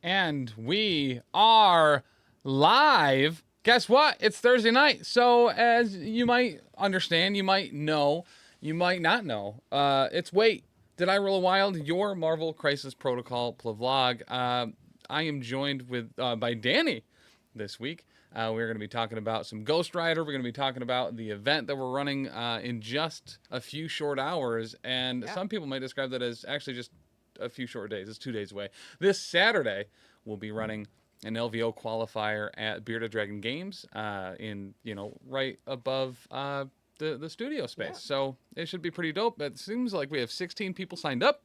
And we are live. Guess what? It's Thursday night. So, as you might understand, you might know, you might not know, it's Wait, Did I Roll a Wild? Your Marvel Crisis Protocol vlog. I am joined by Dani this week. We're going to be talking about some Ghost Rider. We're going to be talking about the event that we're running in just a few short hours. And some people might describe that as actually just a few short days. It's 2 days away. This Saturday, we'll be running an LVO qualifier at Bearded Dragon Games right above the studio space. Yeah. So it should be pretty dope. It seems like we have 16 people signed up.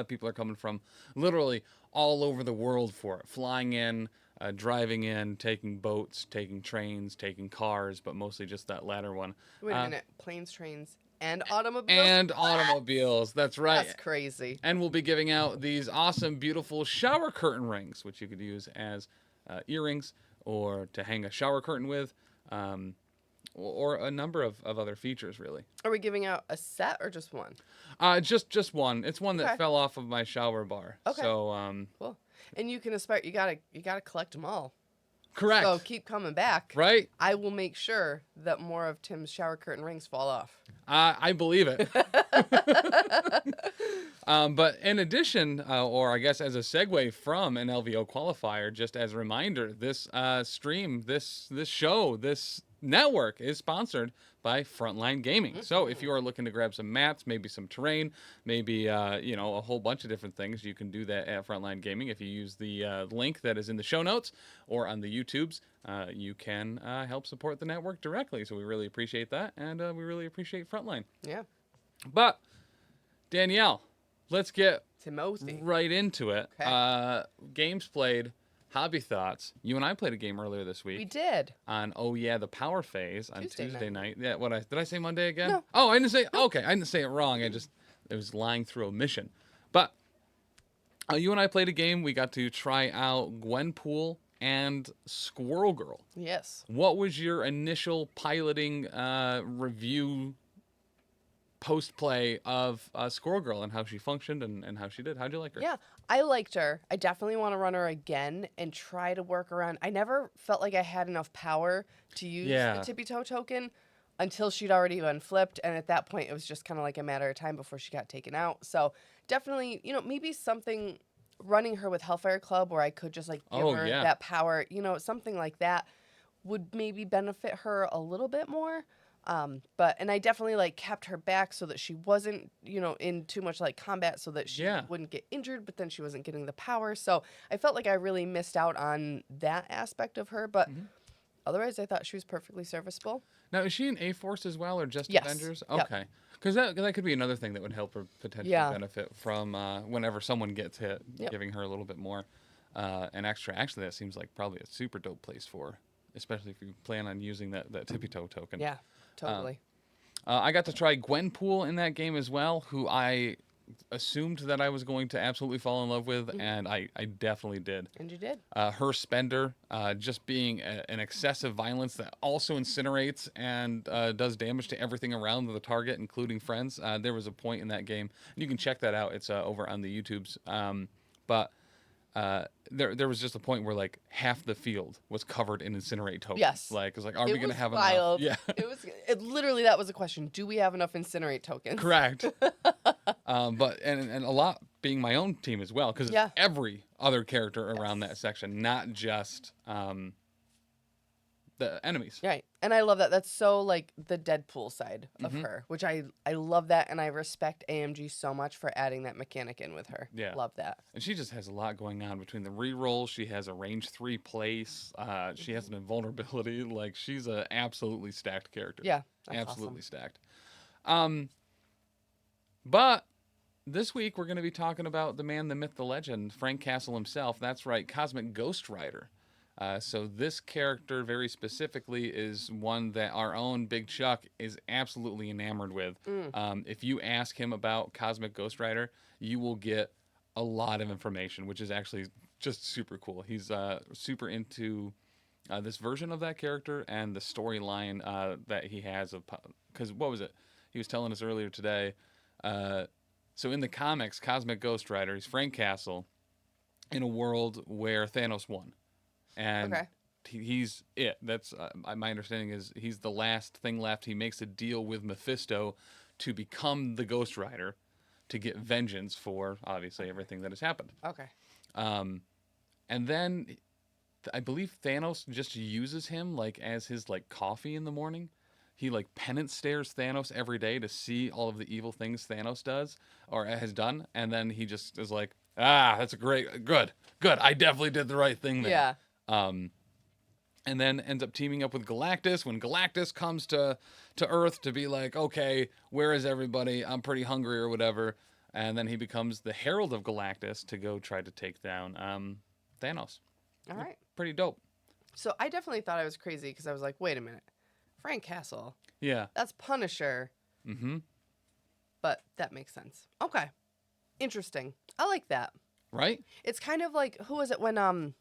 People are coming from literally all over the world for it. Flying in, driving in, taking boats, taking trains, taking cars, but mostly just that latter one. Wait a minute. Planes, trains, and automobiles? And automobiles, that's right. That's crazy. And we'll be giving out these awesome, beautiful shower curtain rings, which you could use as earrings or to hang a shower curtain with, or a number of other features, really. Are we giving out a set or just one? Just one. It's one that fell off of my shower bar. Okay. So, cool. And you can aspire. You gotta collect them all. Correct. So keep coming back. Right. I will make sure that more of Tim's shower curtain rings fall off. I believe it. But in addition, or I guess as a segue from an LVO qualifier, just as a reminder, this stream, this show, this network is sponsored by Frontline Gaming. Mm-hmm. So if you are looking to grab some mats, maybe some terrain, maybe a whole bunch of different things, you can do that at Frontline Gaming. If you use the link that is in the show notes or on the YouTubes, you can help support the network directly. So we really appreciate that, and we really appreciate Frontline. Yeah. But Danielle, let's get Timothy right into it. Okay. Games played. Hobby thoughts. You and I played a game earlier this week. We did. On the Power Phase on Tuesday night. Yeah, did I say Monday again? No. Oh, I didn't say. Okay, I didn't say it wrong. It was lying through omission. But you and I played a game. We got to try out Gwenpool and Squirrel Girl. Yes. What was your initial piloting review post-play of Squirrel Girl and how she functioned and how she did? How'd you like her? Yeah, I liked her. I definitely want to run her again and try to work around. I never felt like I had enough power to use the tippy toe token until she'd already been flipped, and at that point it was just kind of like a matter of time before she got taken out. So definitely, maybe something running her with Hellfire Club where I could just like give her that power, something like that would maybe benefit her a little bit more. And I definitely kept her back so that she wasn't, in too much combat so that she wouldn't get injured, but then she wasn't getting the power. So I felt like I really missed out on that aspect of her, but otherwise I thought she was perfectly serviceable. Now, is she an A-Force as well or just Yes. Avengers? Okay. Because that could be another thing that would help her potentially benefit from whenever someone gets hit, giving her a little bit more an extra. Actually, that seems like probably a super dope place for her, especially if you plan on using that tippy toe token. Yeah. Totally. I got to try Gwenpool in that game as well, who I assumed that I was going to absolutely fall in love with, and I definitely did. And you did. Her spender, just being an excessive violence that also incinerates and does damage to everything around the target, including friends. There was a point in that game, and you can check that out. It's over on the YouTubes. There was just a point where half the field was covered in incinerate tokens. Yes. It was are we going to have wild. enough? Yeah. It literally, that was a question. Do we have enough incinerate tokens? Correct. But a lot being my own team as well, because it's every other character around that section, not just the enemies. Right. And I love that. That's so the Deadpool side of her, which I love that, and I respect AMG so much for adding that mechanic in with her. Yeah. Love that. And she just has a lot going on between the reroll. She has a range 3 place. She has an invulnerability. She's an absolutely stacked character. Yeah. Absolutely awesome. stacked. But this week we're going to be talking about the man, the myth, the legend, Frank Castle himself. That's right, Cosmic Ghost Rider. So this character very specifically is one that our own Big Chuck is absolutely enamored with. If you ask him about Cosmic Ghost Rider, you will get a lot of information, which is actually just super cool. He's super into this version of that character and the storyline that he has. Because what was it? He was telling us earlier today. So in the comics, Cosmic Ghost Rider, he's Frank Castle. in a world where Thanos won, and Okay. he's it. That's my understanding is he's the last thing left. He makes a deal with Mephisto to become the Ghost Rider, to get vengeance for obviously everything that has happened. Okay. And then I believe Thanos just uses him like as his like coffee in the morning. He like penance stares Thanos every day to see all of the evil things Thanos does or has done, and then he just is like, that's a good. I definitely did the right thing there. Yeah. And then ends up teaming up with Galactus when Galactus comes to Earth to be like, okay, where is everybody? I'm pretty hungry or whatever. And then he becomes the Herald of Galactus to go try to take down Thanos. All right. Pretty dope. So I definitely thought I was crazy because I was like, wait a minute. Frank Castle. Yeah. That's Punisher. Mm-hmm. But that makes sense. Okay. Interesting. I like that. Right? It's kind of like, who was it when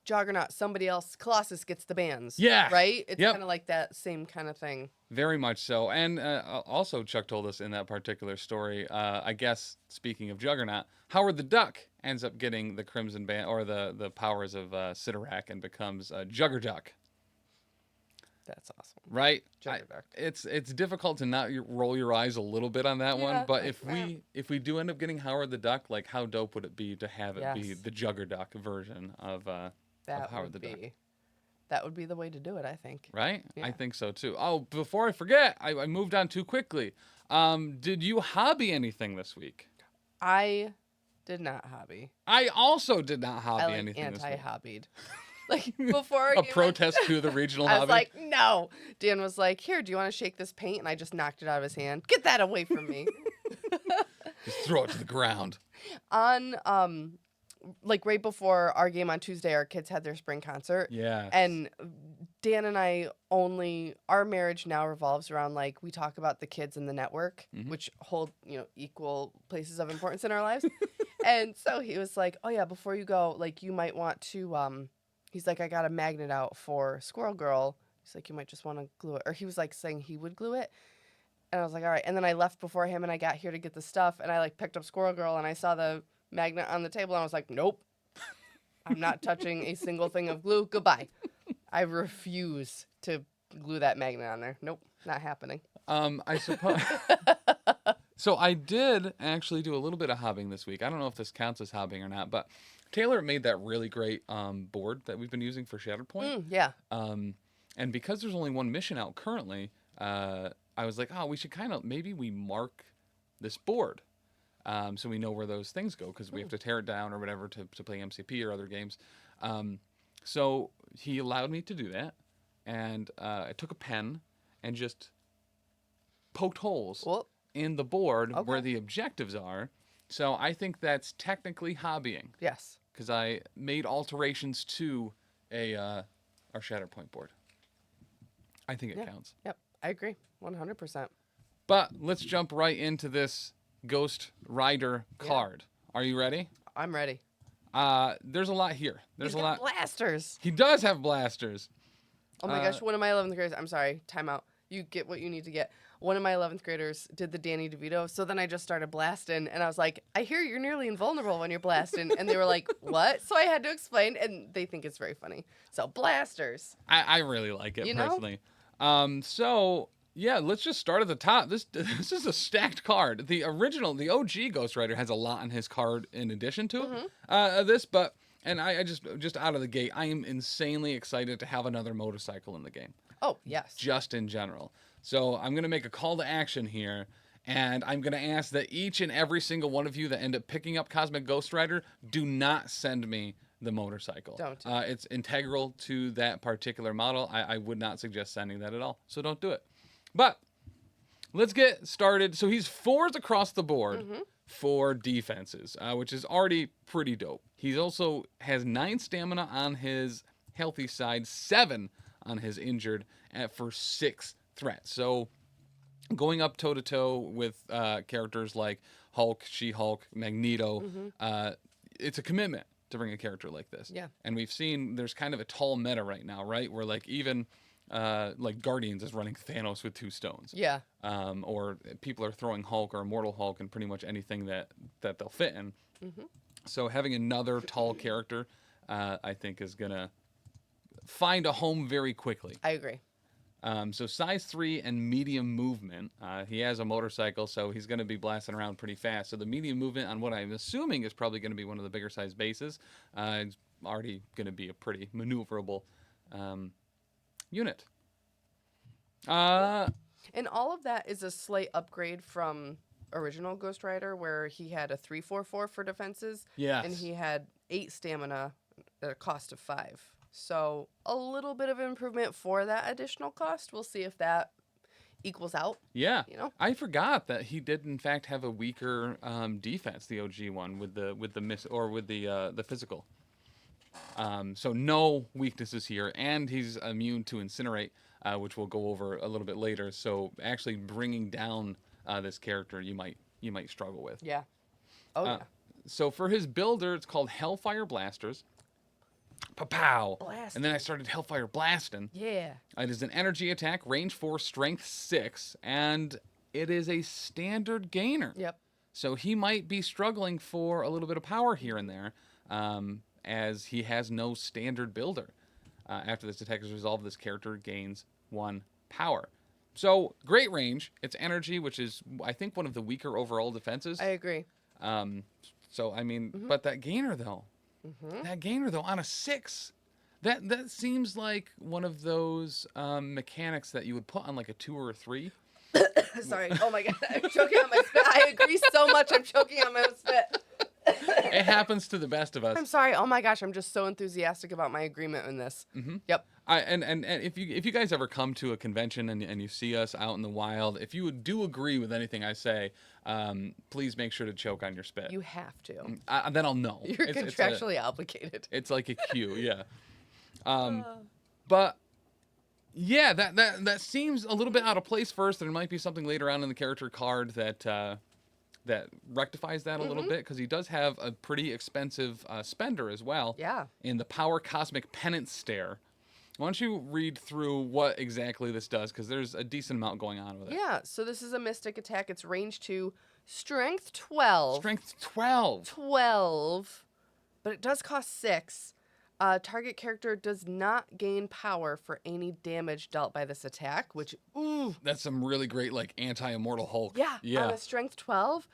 Juggernaut, somebody else, Colossus gets the bands. Yeah. Right? It's Yep. kind of like that same kind of thing. Very much so. And also, Chuck told us in that particular story, I guess, speaking of Juggernaut, Howard the Duck ends up getting the Crimson Band, or the powers of Sidorak, and becomes Juggerduck. That's awesome. Right? Juggerduck. It's difficult to not roll your eyes a little bit on that one, but like, if we do end up getting Howard the Duck, like how dope would it be to have it be Yes. the Juggerduck version of Howard the Duck? That would be the way to do it, I think. Right? Yeah. I think so too. Oh, before I forget, I moved on too quickly. Did you hobby anything this week? I did not hobby. I also did not hobby I like anything this week. anti-hobbied. Like before A protest to the regional I hobby? was like, no. Dan was like, here, do you want to shake this paint? And I just knocked it out of his hand. Get that away from me. Just throw it to the ground. On like right before our game on Tuesday, our kids had their spring concert. Yeah. And Dan and I our marriage now revolves around like we talk about the kids and the network, which hold, equal places of importance in our lives. And so he was like, oh yeah, before you go, like you might want to, he's like, I got a magnet out for Squirrel Girl. He's like, you might just want to glue it. Or he was like saying he would glue it. And I was like, all right. And then I left before him and I got here to get the stuff. And I like picked up Squirrel Girl and I saw the magnet on the table and I was like, nope. I'm not touching a single thing of glue. Goodbye. I refuse to glue that magnet on there. Nope, not happening. I suppose. So I did actually do a little bit of hobbying this week. I don't know if this counts as hobbying or not, but Taylor made that really great board that we've been using for Shattered Point. Yeah. And because there's only one mission out currently, I was like, we should maybe we mark this board. So we know where those things go because we have to tear it down or whatever to play MCP or other games. So he allowed me to do that, and I took a pen and just poked holes in the board where the objectives are. So I think that's technically hobbying. Yes. Because I made alterations to our Shatterpoint board. I think it counts. Yep, I agree, 100%. But let's jump right into this Ghost Rider card. Are you ready? I'm ready. There's a lot here. There's He's got blasters. He does have blasters. Oh my gosh, one of my 11th graders, I'm sorry, time out. You get what you need to get. One of my 11th graders did the Dani DeVito, so then I just started blasting, and I was like, I hear you're nearly invulnerable when you're blasting, and they were like, what? So I had to explain, and they think it's very funny. So blasters. I really like it, personally. So, yeah, let's just start at the top. This is a stacked card. The OG Ghost Rider has a lot on his card in addition to this, but... And I just out of the gate, I am insanely excited to have another motorcycle in the game. Oh, yes. Just in general. So I'm going to make a call to action here, and I'm going to ask that each and every single one of you that end up picking up Cosmic Ghost Rider, do not send me the motorcycle. Don't. It's integral to that particular model. I would not suggest sending that at all, so don't do it. But let's get started. So he's 4s across the board. 4 defenses, which is already pretty dope. He also has 9 stamina on his healthy side, 7 on his injured, for 6 threats. So going up toe-to-toe with characters like Hulk, She-Hulk, Magneto, it's a commitment to bring a character like this. Yeah. And we've seen there's kind of a tall meta right now, right? Where like even... like Guardians is running Thanos with 2 stones. Yeah. Or people are throwing Hulk or Immortal Hulk and pretty much anything that they'll fit in. So having another tall character, I think, is going to find a home very quickly. I agree. So size 3 and medium movement. He has a motorcycle, so he's going to be blasting around pretty fast. So the medium movement on what I'm assuming is probably going to be one of the bigger size bases. It's already going to be a pretty maneuverable unit. And all of that is a slight upgrade from original Ghost Rider, where he had a 3/4/4 for defenses. Yes. And he had 8 stamina at a cost of 5. So a little bit of improvement for that additional cost. We'll see if that equals out. Yeah. You know? I forgot that he did in fact have a weaker defense, the OG one, with the physical. So no weaknesses here, and he's immune to incinerate, which we'll go over a little bit later. So actually bringing down this character, you might struggle with. Yeah. Oh yeah. So for his builder, it's called Hellfire Blasters. Pow! Blast. And then I started Hellfire Blasting. Yeah. It is an energy attack, range 4, strength 6, and it is a standard gainer. Yep. So he might be struggling for a little bit of power here and there, as he has no standard builder. After this attack is resolved, this character gains 1 power. So great range. It's energy, which is, I think, one of the weaker overall defenses. I agree. So I mean, but that gainer though. That gainer, though, on a 6, that seems like one of those mechanics that you would put on like a 2 or a 3. Sorry. Oh my god, I'm choking on my spit. I agree so much. I'm choking on my own spit. It happens to the best of us. I'm sorry. Oh my gosh, I'm just so enthusiastic about my agreement in this. Yep. And if you guys ever come to a convention and you see us out in the wild, if you do agree with anything I say, please make sure to choke on your spit. You have to. Then I'll know. You're contractually obligated. It's like a cue, yeah. But yeah, that seems a little bit out of place first. There might be something later on in the character card that rectifies that a little bit, because he does have a pretty expensive spender as well. Yeah. In the Power Cosmic Penance Stare. Why don't you read through what exactly this does, because there's a decent amount going on with it. Yeah, so this is a mystic attack. It's range 2, strength 12. Strength 12. 12. But it does cost 6. Target character does not gain power for any damage dealt by this attack, which, ooh. That's some really great, like, anti-immortal Hulk. Yeah. On a strength 12.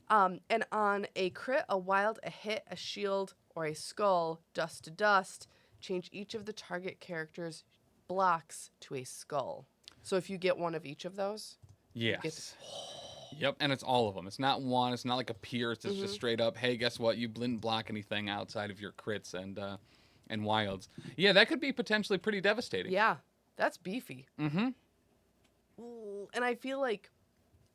And on a crit, a wild, a hit, a shield, or a skull, dust to dust, change each of the target character's blocks to a skull. So if you get one of each of those, yes. Yep, and it's all of them. It's not one. It's not like a pierce. It's just straight up, hey, guess what? You didn't block anything outside of your crits and wilds. Yeah, that could be potentially pretty devastating. Yeah, that's beefy. And I feel like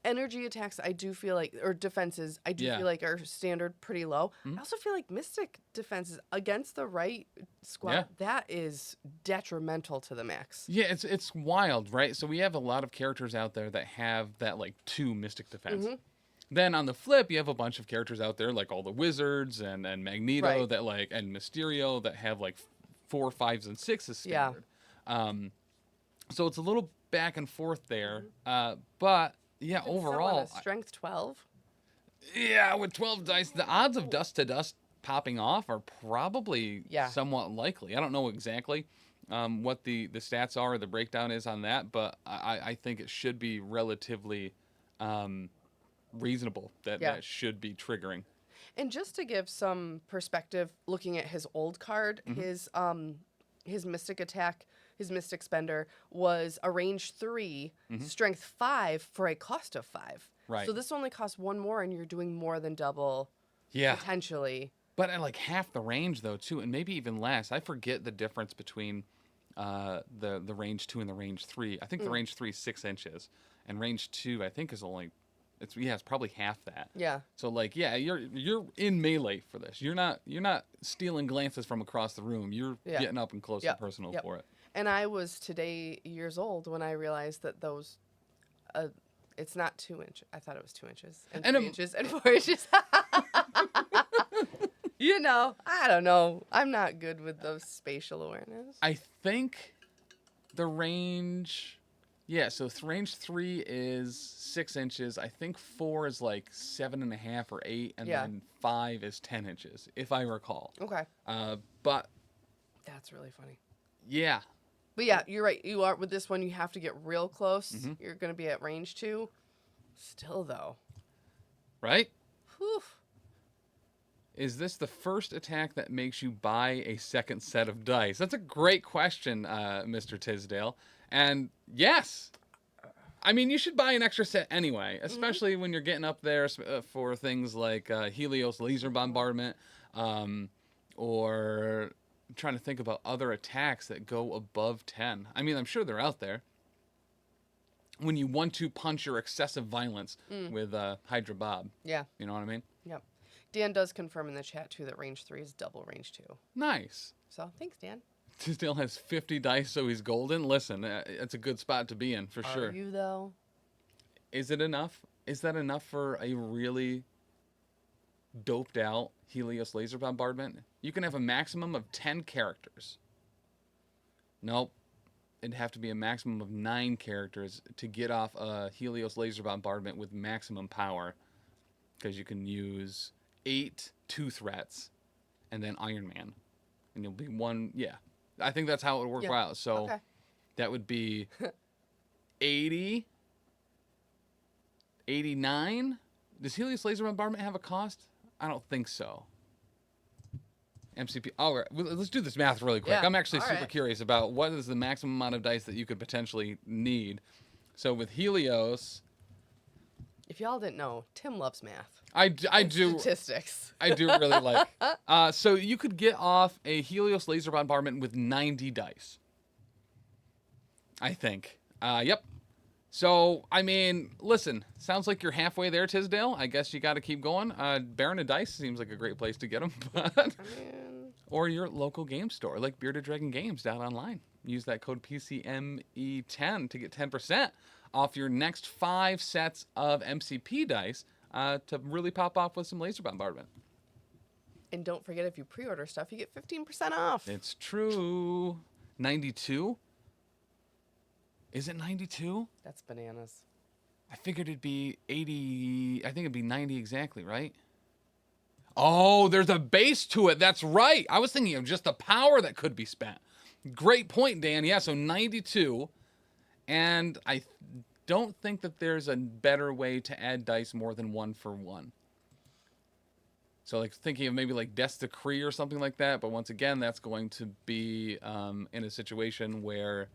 energy attacks, I do feel like, or defenses, I do feel like are standard pretty low. I also feel like mystic defenses against the right squad, that is detrimental to the max. Yeah, it's wild, right? So we have a lot of characters out there that have that like 2 mystic defense. Then on the flip, you have a bunch of characters out there like all the wizards and Magneto that like, and Mysterio that have like 4, 5s, and 6s standard. So it's a little back and forth there, but. Yeah, overall. Strength 12? Yeah, with 12 dice, the odds of dust to dust popping off are probably somewhat likely. I don't know exactly what the stats are or the breakdown is on that, but I think it should be relatively reasonable that should be triggering. And just to give some perspective, looking at his old card, his mystic attack, his mystic spender was a range 3, strength 5 for a cost of 5. Right. So this only costs 1 more, and you're doing more than double. Yeah. Potentially. But at like half the range though too, and maybe even less. I forget the difference between the range 2 and the range 3. I think the range 3 is 6 inches, and range 2 I think is only. It's probably half that. Yeah. So like you're in melee for this. You're not stealing glances from across the room. You're getting up and close and personal for it. And I was today years old when I realized that those, it's not 2 inches. I thought it was 2 inches and 3 inches and 4 inches. You know, I don't know. I'm not good with those spatial awareness. I think the range. Yeah, so range 3 is 6 inches. I think 4 is like 7.5 or 8, and then 5 is 10 inches, if I recall. Okay. But that's really funny. Yeah. But yeah, you're right. You are with this one. You have to get real close. Mm-hmm. You're going to be at range 2. Still though. Right? Whew. Is this the first attack that makes you buy a second set of dice? That's a great question, Mr. Tisdale. And yes. I mean, you should buy an extra set anyway, especially when you're getting up there for things like Helios laser bombardment, or trying to think about other attacks that go above 10. I mean, I'm sure they're out there. When you want to punch your excessive violence with Hydra Bob. Yeah. You know what I mean? Yep. Dan does confirm in the chat, too, that range 3 is double range 2. Nice. So, thanks, Dan. Tisdale has 50 dice, so he's golden. Listen, it's a good spot to be in, for sure. Are you, though? Is it enough? Is that enough for a really doped out Helios laser bombardment? You can have a maximum of 10 characters. Nope. It'd have to be a maximum of 9 characters to get off a Helios laser bombardment with maximum power. Because you can use 8 2 threats and then Iron Man. And you'll be one, yeah. I think that's how it would work out. So that would be 80, 89. Does Helios laser bombardment have a cost? I don't think so. MCP. All right, let's do this math really quick. Yeah. I'm actually super curious about what is the maximum amount of dice that you could potentially need. So with Helios, if y'all didn't know, Tim loves math. I do. Statistics. I do really like. So you could get off a Helios laser bombardment with 90 dice. I think. Yep. So, I mean, listen, sounds like you're halfway there, Tisdale. I guess you got to keep going. Baron of Dice seems like a great place to get them. But or your local game store, like Bearded Dragon Games online. Use that code PCME10 to get 10% off your next 5 sets of MCP dice to really pop off with some laser bombardment. And don't forget, if you pre-order stuff, you get 15% off. It's true. 92? Is it 92? That's bananas. I figured it'd be 80. I think it'd be 90 exactly, right? Oh, there's a base to it. That's right. I was thinking of just the power that could be spent. Great point, Dan. Yeah, so 92. And I don't think that there's a better way to add dice more than 1 for 1. So like thinking of maybe like Death's Decree or something like that. But once again, that's going to be in a situation where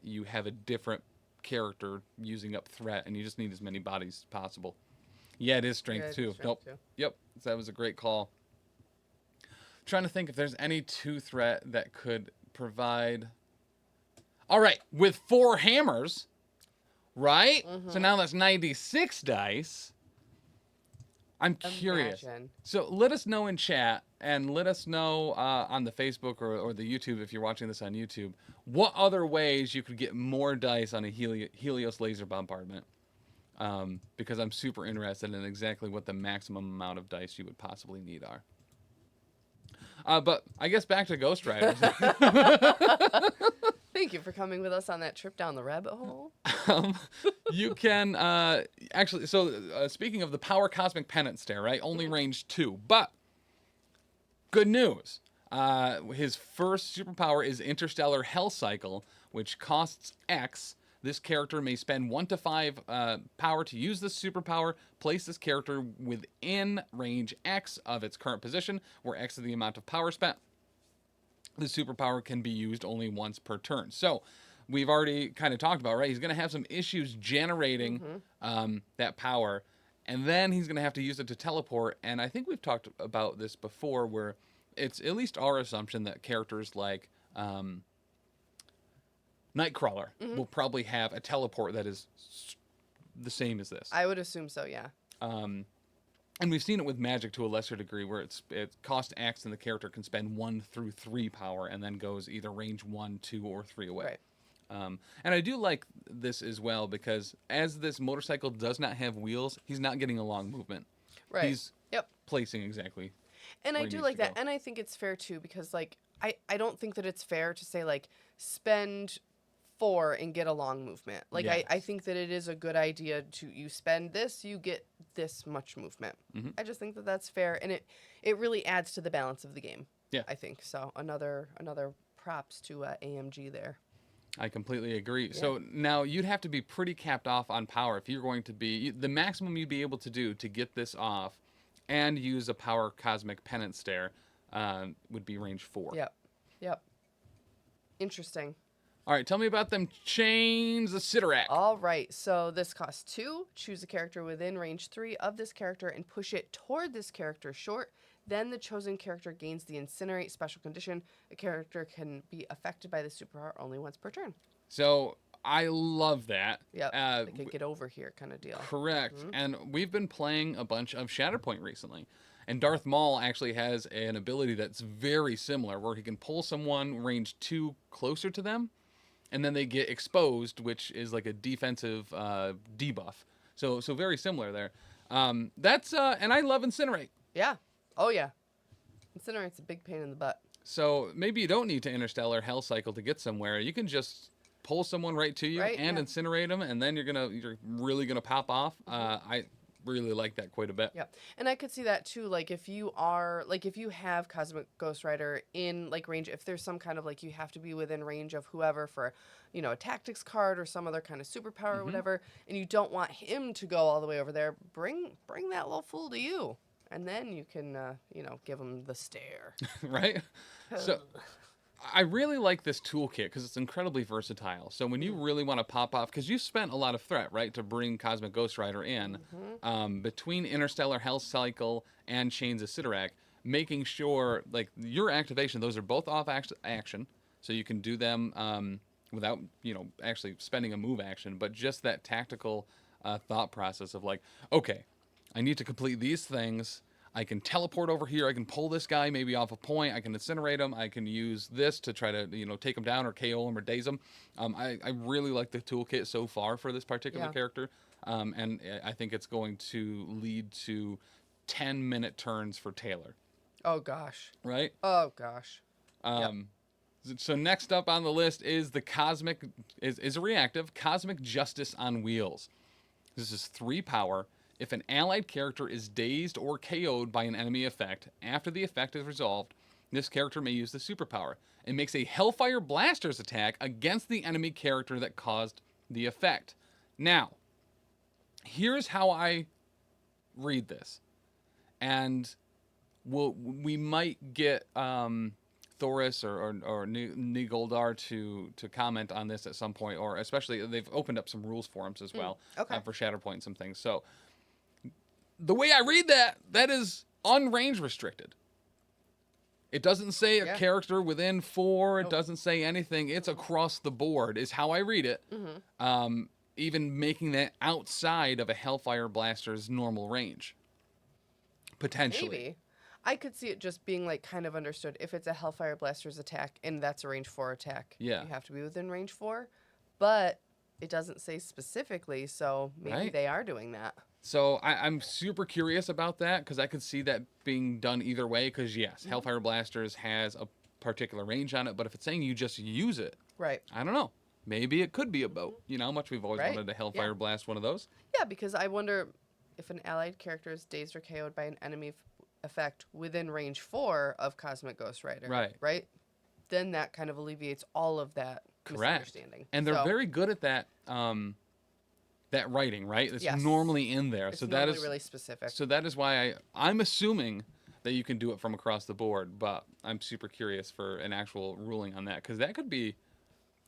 you have a different character using up threat, and you just need as many bodies as possible. Yeah, it is strength too. Nope. Yep. So that was a great call. Trying to think if there's any 2 threat that could provide. All right, with 4 hammers, right? So now that's 96 dice. I'm curious. So let us know in chat, and let us know on the Facebook or the YouTube, if you're watching this on YouTube, what other ways you could get more dice on a Helios laser bombardment. Because I'm super interested in exactly what the maximum amount of dice you would possibly need are. But I guess back to Ghost Riders. Thank you for coming with us on that trip down the rabbit hole. You can actually. So speaking of the Power Cosmic Pennant Stare, right? Only range 2, but good news. His first superpower is Interstellar Hell Cycle, which costs X. This character may spend 1 to 5 power to use this superpower. Place this character within range X of its current position, where X is the amount of power spent. The superpower can be used only once per turn. So we've already kind of talked about, right? He's going to have some issues generating that power, and then he's going to have to use it to teleport. And I think we've talked about this before, where it's at least our assumption that characters like Nightcrawler will probably have a teleport that is the same as this. I would assume so, yeah. And we've seen it with Magic to a lesser degree, where it costs X and the character can spend 1 through 3 power and then goes either range 1, 2, or 3 away. Right. And I do like this as well, because as this motorcycle does not have wheels, he's not getting a long movement. Right. He's placing exactly. And I do like that. And I think it's fair, too, because, like, I don't think that it's fair to say, like, spend 4 and get a long movement. Like, Yes. I think that it is a good idea to, you spend this, you get this much movement. Mm-hmm. I just think that that's fair, and it really adds to the balance of the game. Yeah. I think. So another props to AMG there. I completely agree. Yeah. So now you'd have to be pretty capped off on power if you're going to be the maximum you'd be able to do to get this off and use a power cosmic penance stare would be range 4. Yep. Interesting. All right, tell me about them chains of Sidorak. All right, so this costs 2. Choose a character within range 3 of this character and push it toward this character short. Then the chosen character gains the Incinerate special condition. A character can be affected by the superpower only once per turn. So I love that. Yep, like a get over here kind of deal. Correct. Mm-hmm. And we've been playing a bunch of Shatterpoint recently. And Darth Maul actually has an ability that's very similar, where he can pull someone range 2 closer to them, and then they get exposed, which is like a defensive debuff. So very similar there. That's and I love Incinerate. Yeah. Oh yeah. Incinerate's a big pain in the butt. So maybe you don't need to Interstellar Hell Cycle to get somewhere. You can just pull someone right to you and incinerate them, and then you're really gonna pop off. I really like that quite a bit. Yeah, and I could see that too. Like if you have Cosmic Ghost Rider in like range, if there's some kind of like you have to be within range of whoever for, a tactics card or some other kind of superpower or whatever, and you don't want him to go all the way over there, bring that little fool to you, and then you can give him the stare. Right. So I really like this toolkit because it's incredibly versatile. So when you really want to pop off, because you spent a lot of threat, right, to bring Cosmic Ghost Rider in, between Interstellar Hell Cycle and Chains of Sidorak, making sure, like, your activation, those are both off action, so you can do them without, actually spending a move action, but just that tactical thought process of, like, okay, I need to complete these things. I can teleport over here. I can pull this guy maybe off a point. I can incinerate him. I can use this to try to, take him down or KO him or daze him. I really like the toolkit so far for this particular character. And I think it's going to lead to 10-minute turns for Taylor. Oh, gosh. Right? Oh, gosh. So next up on the list is the is a reactive Cosmic Justice on Wheels. This is 3 power. If an allied character is dazed or KO'd by an enemy effect, after the effect is resolved, this character may use the superpower. It makes a Hellfire Blaster's attack against the enemy character that caused the effect. Now, here's how I read this. And we might get Thoris or Nigoldar to comment on this at some point, or especially they've opened up some rules forums as well for Shatterpoint and some things. So the way I read that is unrange restricted. It doesn't say a character within 4. It doesn't say anything. It's across the board is how I read it. Even making that outside of a Hellfire Blaster's normal range. Potentially. Maybe. I could see it just being like kind of understood. If it's a Hellfire Blaster's attack and that's a range 4 attack, you have to be within range 4. But it doesn't say specifically, so maybe they are doing that. So I'm super curious about that because I could see that being done either way. Because yes, Hellfire Blasters has a particular range on it, but if it's saying you just use it, right? I don't know. Maybe it could be a boat. You know how much we've always wanted to Hellfire Blast one of those. Yeah, because I wonder if an allied character is dazed or KO'd by an enemy effect within range 4 of Cosmic Ghost Rider. Right. Then that kind of alleviates all of that misunderstanding. And they're very good at that. That writing, right? It's normally in there. It's that is really specific. So that is why I'm assuming that you can do it from across the board, but I'm super curious for an actual ruling on that because that could be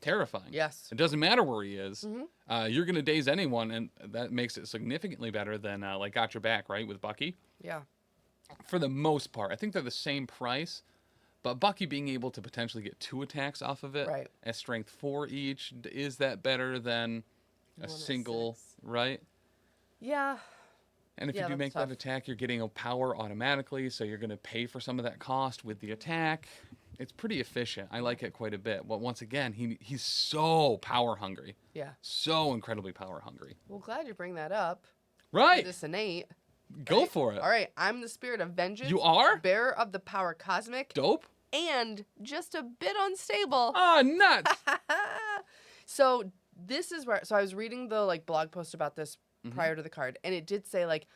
terrifying. Yes. It doesn't matter where he is. You're going to daze anyone, and that makes it significantly better than like Got Your Back, right, with Bucky? Yeah. For the most part. I think they're the same price, but Bucky being able to potentially get 2 attacks off of it at strength 4 each, is that better than a single, right? Yeah. And if you do make that attack, you're getting a power automatically, so you're going to pay for some of that cost with the attack. It's pretty efficient. I like it quite a bit. But once again, he's so power hungry. Yeah. So incredibly power hungry. Well, glad you bring that up. Right. This innate. Go for it. All right. I'm the spirit of vengeance. You are? Bearer of the power cosmic. Dope. And just a bit unstable. Oh, nuts. So this is where, so I was reading the like blog post about this prior to the card, and it did say like,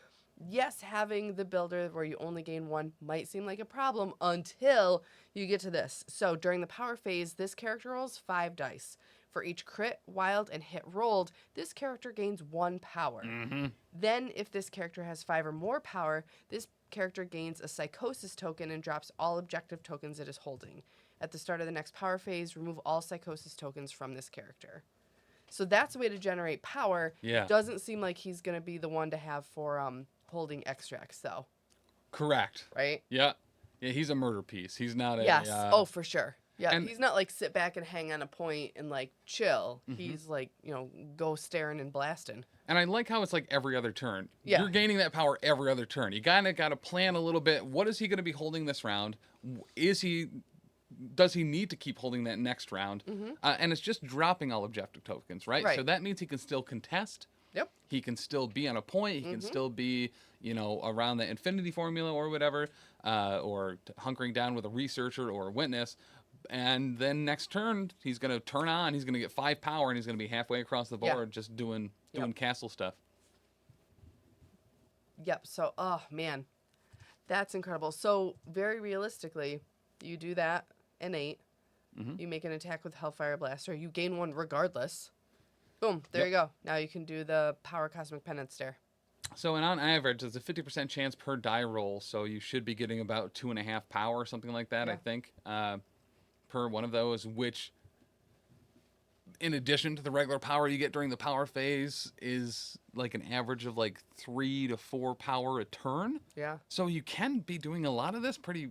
yes, having the builder where you only gain 1 might seem like a problem until you get to this. So during the power phase, this character rolls 5 dice. For each crit, wild, and hit rolled, this character gains 1 power. Then, if this character has 5 or more power, this character gains a psychosis token and drops all objective tokens it is holding. At the start of the next power phase, remove all psychosis tokens from this character. So that's a way to generate power. Yeah. Doesn't seem like he's going to be the one to have for holding extracts, though. Correct. Right? Yeah. Yeah, he's a murder piece. He's not a... Yes. Oh, for sure. Yeah, and he's not like sit back and hang on a point and like chill. He's like, go staring and blasting. And I like how it's like every other turn. Yeah. You're gaining that power every other turn. You kind of got to plan a little bit. What is he going to be holding this round? Does he need to keep holding that next round? And it's just dropping all objective tokens, right? So that means he can still contest. Yep. He can still be on a point. He can still be, around the infinity formula or whatever, or hunkering down with a researcher or a witness. And then next turn, he's going to turn on. He's going to get 5 power, and he's going to be halfway across the board just doing castle stuff. Yep. So, oh, man. That's incredible. So, very realistically, you do that, innate. You make an attack with Hellfire Blaster. You gain 1 regardless. Boom. There you go. Now you can do the Power Cosmic Penance Stare. So, and on average, there's a 50% chance per die roll, so you should be getting about 2.5 power or something like that, I think. Per one of those, which, in addition to the regular power you get during the power phase, is like an average of like 3 to 4 power a turn. Yeah. So you can be doing a lot of this pretty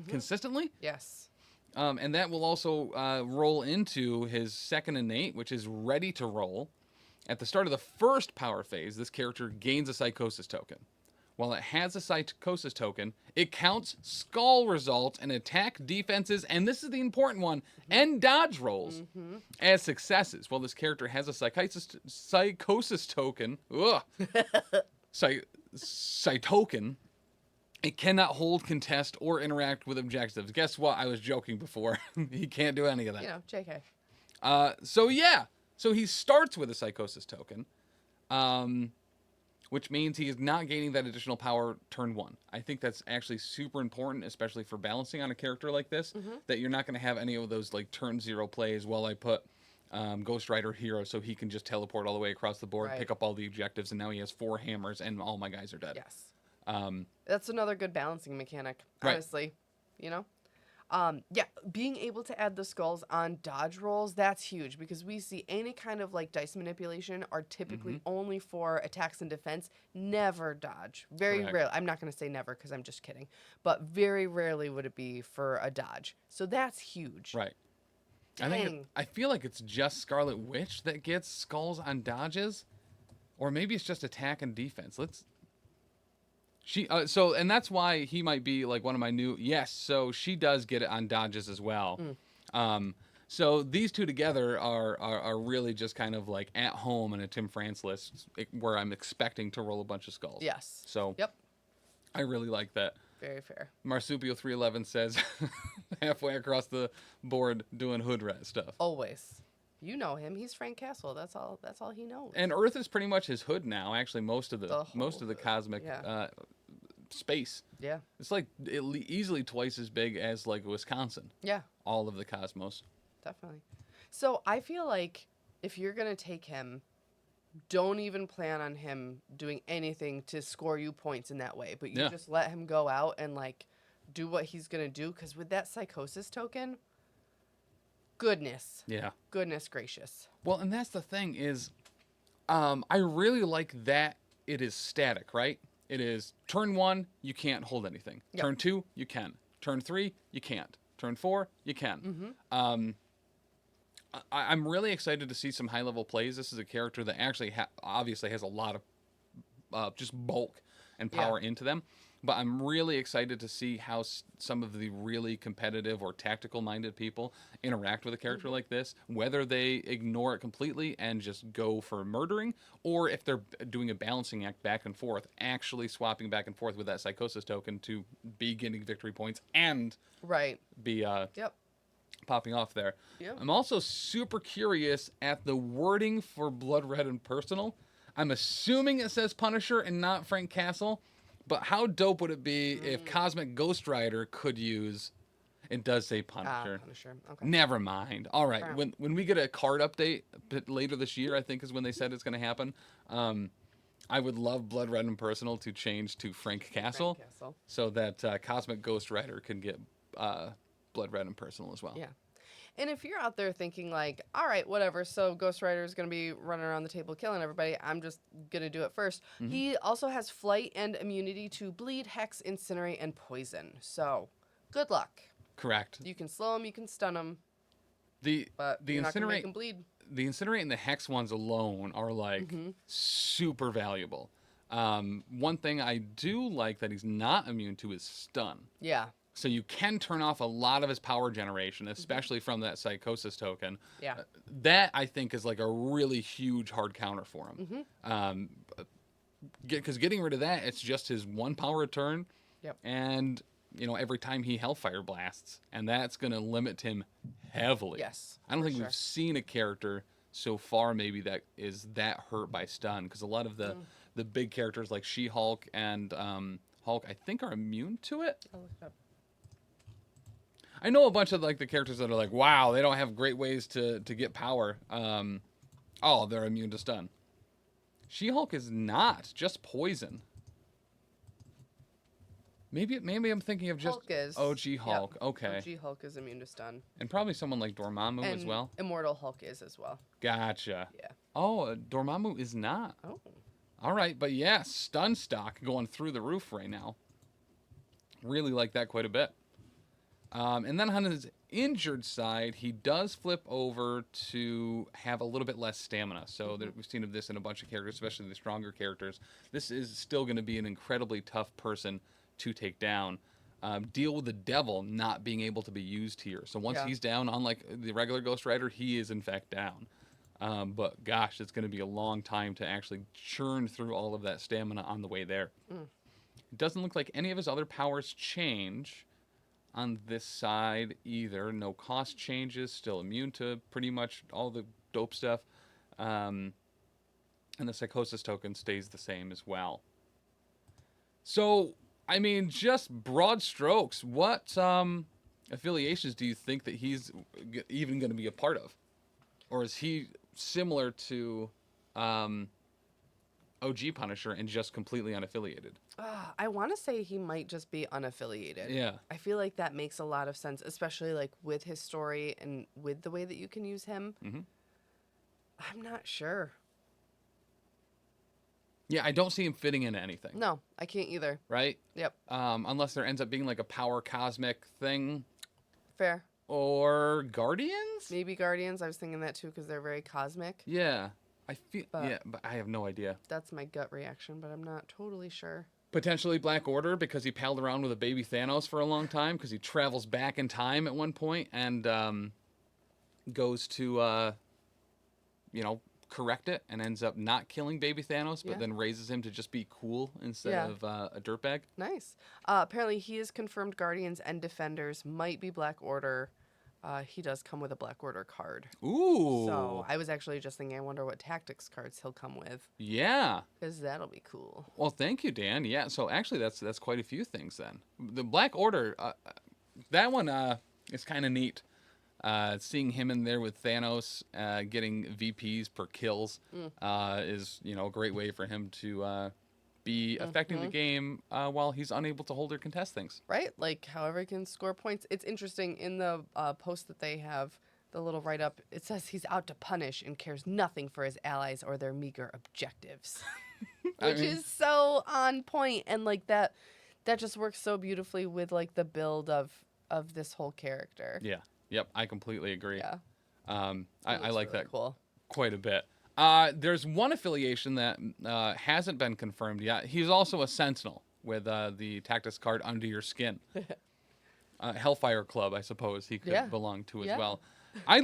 consistently. Yes. And that will also roll into his second innate, which is ready to roll. At the start of the first power phase, this character gains a psychosis token. While it has a psychosis token, it counts skull results and attack defenses, and this is the important one, and dodge rolls as successes. While this character has a psychosis token, token, it cannot hold, contest, or interact with objectives. Guess what? I was joking before. He can't do any of that. JK. So he starts with a psychosis token. Which means he is not gaining that additional power turn 1. I think that's actually super important, especially for balancing on a character like this, that you're not going to have any of those like turn 0 plays while I put Ghost Rider Hero so he can just teleport all the way across the board, pick up all the objectives, and now he has 4 hammers and all my guys are dead. Yes. That's another good balancing mechanic, honestly. Being able to add the skulls on dodge rolls, that's huge because we see any kind of like dice manipulation are typically only for attacks and defense, never dodge. Very rarely. I'm not going to say never because I'm just kidding, but very rarely would it be for a dodge. So that's huge. Right. Dang. I feel like it's just Scarlet Witch that gets skulls on dodges, or maybe it's just attack and defense. And that's why he might be like one of my new. Yes, so she does get it on dodges as well. So these two together are really just kind of like at home in a Tim France list where I'm expecting to roll a bunch of skulls. Yes. So I really like that. Very fair. Marsupial 311 says halfway across the board doing hood rat stuff. Always. You know him. He's Frank Castle. That's all he knows. And Earth is pretty much his hood now. Actually, most of the cosmic space. Yeah. It's like easily twice as big as like Wisconsin. Yeah. All of the cosmos. Definitely. So I feel like if you're going to take him, don't even plan on him doing anything to score you points in that way. But you just let him go out and like do what he's going to do. Because with that psychosis token, goodness. Yeah. Goodness gracious. Well, and that's the thing is, I really like that it is static, right? It is turn 1, you can't hold anything. Yep. Turn 2, you can. Turn 3, you can't. Turn 4, you can. I'm really excited to see some high-level plays. This is a character that actually obviously has a lot of just bulk and power into them. But I'm really excited to see how some of the really competitive or tactical-minded people interact with a character like this, whether they ignore it completely and just go for murdering, or if they're doing a balancing act back and forth, actually swapping back and forth with that psychosis token to be getting victory points and be popping off there. Yeah. I'm also super curious at the wording for Blood Red and Personal. I'm assuming it says Punisher and not Frank Castle, but how dope would it be if Cosmic Ghost Rider could use... It does say Punisher. Punisher. Okay. Never mind. All right. Sure. When we get a card update a bit later this year, I think is when they said it's going to happen. I would love Blood Red and Personal to change to Frank Castle, so that Cosmic Ghost Rider can get Blood Red and Personal as well. Yeah. And if you're out there thinking like, all right, whatever, so Ghost Rider is going to be running around the table killing everybody, I'm just going to do it first. Mm-hmm. He also has flight and immunity to bleed, hex, incinerate, and poison. So, good luck. Correct. You can slow him, you can stun him, but the you're not going to make incinerate him bleed. The incinerate and the hex ones alone are like super valuable. One thing I do like that he's not immune to is stun. Yeah. So you can turn off a lot of his power generation, especially from that Psychosis token. Yeah. That, I think, is like a really huge hard counter for him. Because getting rid of that, it's just his one power return. Yep. And, every time he Hellfire blasts. And that's going to limit him heavily. Yes. I don't think we've seen a character so far maybe that is that hurt by stun. Because a lot of the big characters like She-Hulk and Hulk, I think, are immune to it. I'll look it up. I know a bunch of like the characters that are like, wow, they don't have great ways to get power. They're immune to stun. She-Hulk is not, just poison. Maybe I'm thinking of just OG Hulk. Yep. Okay. OG Hulk is immune to stun. And probably someone like Dormammu as well. Immortal Hulk is as well. Gotcha. Yeah. Oh, Dormammu is not. Oh. All right, but yeah, stun stock going through the roof right now. Really like that quite a bit. And then on his injured side, he does flip over to have a little bit less stamina. So we've seen this in a bunch of characters, especially the stronger characters. This is still going to be an incredibly tough person to take down. Deal with the devil not being able to be used here. So once he's down, unlike the regular Ghost Rider, he is in fact down. But gosh, it's going to be a long time to actually churn through all of that stamina on the way there. It doesn't look like any of his other powers change on this side either. No cost changes, still immune to pretty much all the dope stuff. And the Psychosis token stays the same as well. So, I mean, just broad strokes, what affiliations do you think that he's even going to be a part of? Or is he similar to OG Punisher and just completely unaffiliated? I want to say he might just be unaffiliated. Yeah. I feel like that makes a lot of sense, especially like with his story and with the way that you can use him. I'm not sure. Yeah, I don't see him fitting into anything. No, I can't either. Right? Yep. Unless there ends up being like a power cosmic thing. Fair. Or Guardians? Maybe Guardians. I was thinking that too because they're very cosmic. Yeah. But I have no idea. That's my gut reaction, but I'm not totally sure. Potentially Black Order because he palled around with a baby Thanos for a long time because he travels back in time at one point and goes to, correct it and ends up not killing baby Thanos, but then raises him to just be cool instead of a dirtbag. Nice. Apparently he is confirmed Guardians and Defenders might be Black Order. He does come with a Black Order card. Ooh. So I was actually just thinking, I wonder what tactics cards he'll come with. Yeah. Because that'll be cool. Well, thank you, Dan. Yeah, so actually that's quite a few things then. The Black Order, that one is kind of neat. Seeing him in there with Thanos getting VPs per kills is, a great way for him to be affecting the game while he's unable to hold or contest things. Right? Like, however he can score points. It's interesting, in the post that they have, the little write-up, it says he's out to punish and cares nothing for his allies or their meager objectives. Which is so on point, and, like, that just works so beautifully with, like, the build of this whole character. Yeah. Yep, I completely agree. Yeah. I like really that cool. Quite a bit. There's one affiliation that hasn't been confirmed yet. He's also a Sentinel with the tactics card Under Your Skin. Hellfire Club, I suppose he could belong to as well. I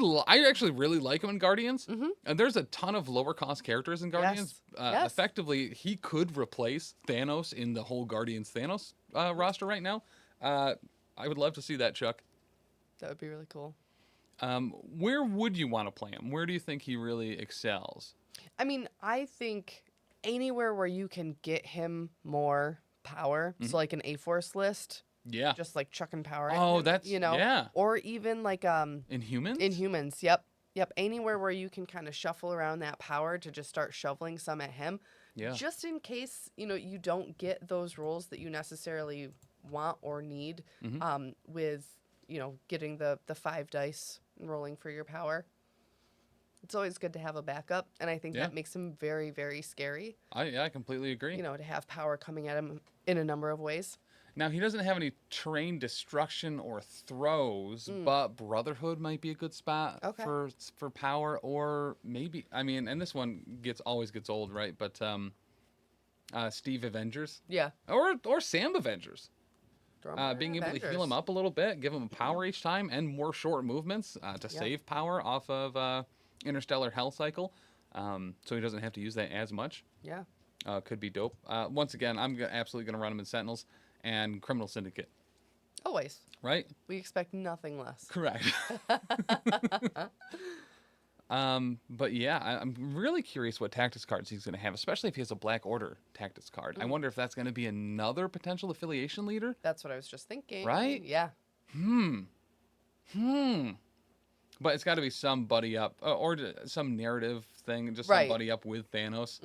actually really like him in Guardians. And there's a ton of lower cost characters in Guardians. Effectively, he could replace Thanos in the whole Guardians Thanos roster right now. I would love to see that, Chuck. That would be really cool. Where would you want to play him? Where do you think he really excels? I mean, I think anywhere where you can get him more power, so like an A-Force list, Yeah. just like chucking power at Oh, him, that's yeah. or even like Inhumans? Inhumans, yep. Yep, anywhere where you can kind of shuffle around that power to just start shoveling some at him. Yeah. Just in case, you don't get those rolls that you necessarily want or need with, getting the 5 dice and rolling for your power. It's always good to have a backup, and I think that makes him very, very scary. I completely agree. To have power coming at him in a number of ways. Now, he doesn't have any terrain destruction or throws, but Brotherhood might be a good spot for power, or maybe, and this one always gets old, right? But Steve Avengers. Yeah. Or Sam Avengers. Being able to heal him up a little bit, give him power each time, and more short movements to save power off of Interstellar Hell Cycle, so he doesn't have to use that as much. Yeah. Could be dope. Once again, I'm absolutely going to run him in Sentinels and Criminal Syndicate. Always. Right? We expect nothing less. Correct. But yeah, I'm really curious what tactics cards he's going to have, especially if he has a Black Order tactics card. I wonder if that's going to be another potential affiliation leader. That's what I was just thinking. Right? Yeah. But it's got to be some buddy up, or some narrative thing, just some buddy up with Thanos.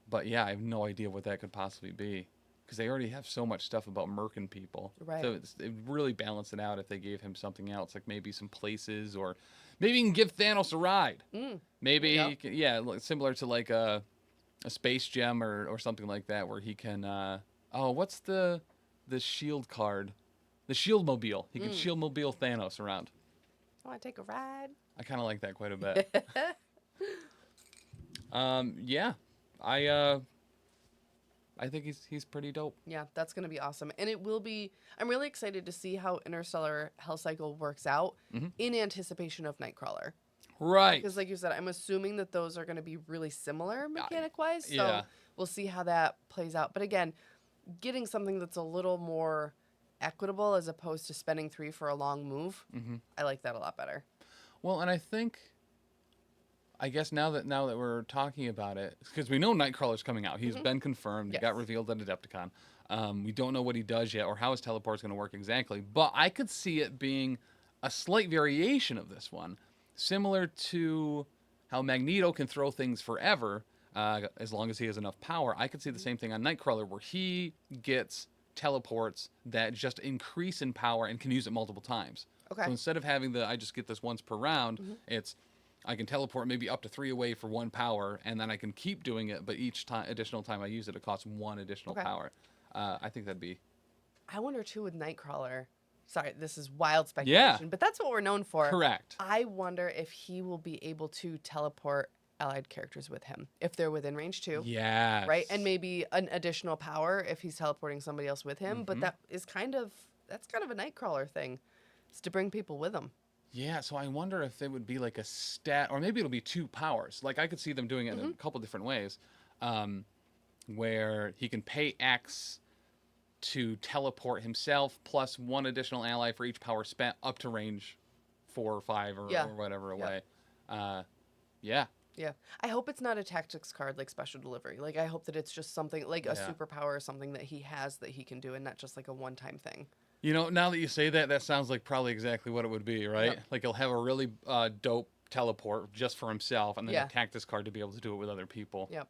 But yeah, I have no idea what that could possibly be, because they already have so much stuff about murking people. Right. So it really balance it out if they gave him something else, like maybe some places, or maybe you can give Thanos a ride. Maybe, he can, similar to like a space gem or something like that, where he can, what's the shield card? The shield mobile. He can shield mobile Thanos around. I want to take a ride. I kind of like that quite a bit. Yeah. I think he's pretty dope. Yeah, that's going to be awesome. And it will be, I'm really excited to see how Interstellar Hell Cycle works out in anticipation of Nightcrawler. Right. Because like you said, I'm assuming that those are going to be really similar mechanic-wise. So we'll see how that plays out. But again, getting something that's a little more equitable as opposed to spending 3 for a long move, I like that a lot better. Well, and I guess now that we're talking about it, because we know Nightcrawler's coming out. He's been confirmed. Yes. He got revealed at Adepticon. We don't know what he does yet or how his teleport's going to work exactly. But I could see it being a slight variation of this one, similar to how Magneto can throw things forever as long as he has enough power. I could see the same thing on Nightcrawler, where he gets teleports that just increase in power and can use it multiple times. Okay. So instead of having I just get this once per round, it's I can teleport maybe up to 3 away for 1 power, and then I can keep doing it, but each additional time I use it, it costs 1 additional power. I think that'd be... I wonder, too, with Nightcrawler... Sorry, this is wild speculation, but that's what we're known for. Correct. I wonder if he will be able to teleport allied characters with him, if they're within range too. Yes. Right? And maybe an additional power if he's teleporting somebody else with him, but that's kind of a Nightcrawler thing. It's to bring people with him. Yeah, so I wonder if it would be like a stat, or maybe it'll be 2 powers. Like, I could see them doing it in a couple different ways, where he can pay X to teleport himself plus 1 additional ally for each power spent up to range 4 or 5 or whatever away. Yeah. I hope it's not a tactics card like Special Delivery. Like, I hope that it's just something like a superpower or something that he has that he can do, and not just like a one-time thing. You know, now that you say that, that sounds like probably exactly what it would be, right? Yep. Like, he'll have a really dope teleport just for himself, and then a tactics card to be able to do it with other people. Yep.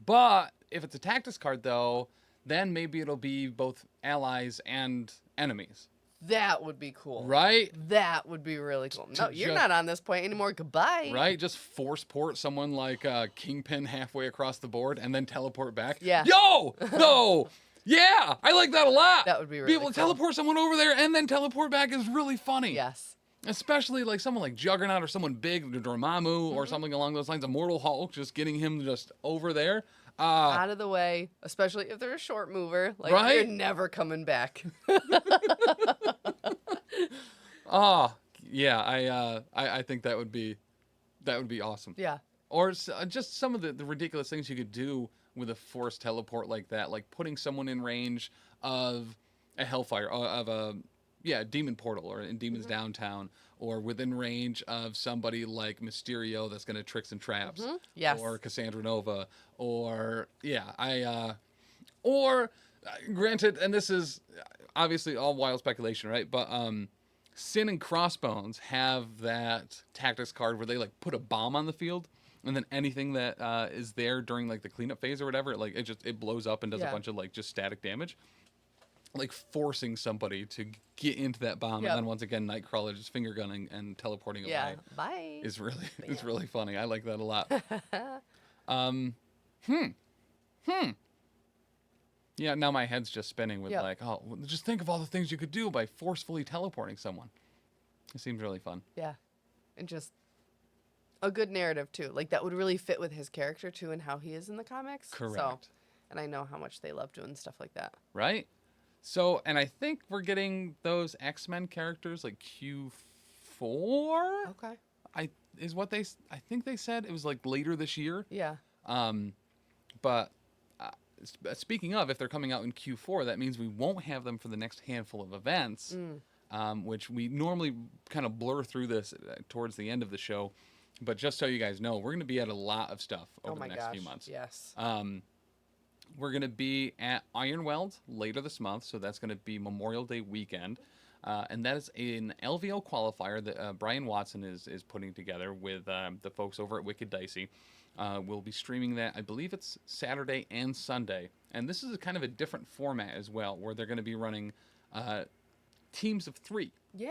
But if it's a tactics card, though, then maybe it'll be both allies and enemies. That would be cool. Right? That would be really cool. No, you're not on this point anymore. Goodbye. Right? Just force port someone like Kingpin halfway across the board and then teleport back. Yeah. Yo! No! Yeah! I like that a lot! That would be really cool. Be able to teleport someone over there and then teleport back is really funny. Yes. Especially like someone like Juggernaut or someone big, Dormammu or something along those lines. Immortal Hulk, just getting him just over there. Out of the way, especially if they're a short mover. Like, they're never coming back. Yeah, I think that would be awesome. Yeah. Or just some of the ridiculous things you could do with a forced teleport like that, like putting someone in range of a Hellfire, of a demon portal or in Demons Downtown, or within range of somebody like Mysterio that's going to tricks and traps, Yes, or Cassandra Nova, or or granted, and this is obviously all wild speculation, right? But Sin and Crossbones have that tactics card where they like put a bomb on the field, and then anything that is there during like the cleanup phase or whatever, like it blows up and does a bunch of like just static damage, like forcing somebody to get into that bomb. And then once again, Nightcrawler just finger gunning and teleporting away. Bye. Is really it's really funny. I like that a lot. Yeah, now my head's just spinning with like, oh, just think of all the things you could do by forcefully teleporting someone. It seems really fun. Yeah, and just a good narrative too. Like that would really fit with his character too and how he is in the comics. Correct. So, and I know how much they love doing stuff like that. Right? So, and I think we're getting those X-Men characters like Q4. Okay. I think they said it was like later this year. Yeah. But speaking of, if they're coming out in Q4, that means we won't have them for the next handful of events, which we normally kind of blur through this towards the end of the show. But just so you guys know, we're going to be at a lot of stuff over the next few months. Yes. We're going to be at Ironweld later this month, so that's going to be Memorial Day weekend. And that is an LVO qualifier that Brian Watson is putting together with the folks over at Wicked Dicey. We'll be streaming that, I believe it's Saturday and Sunday. And this is a kind of a different format as well, where they're going to be running teams of 3. Yeah.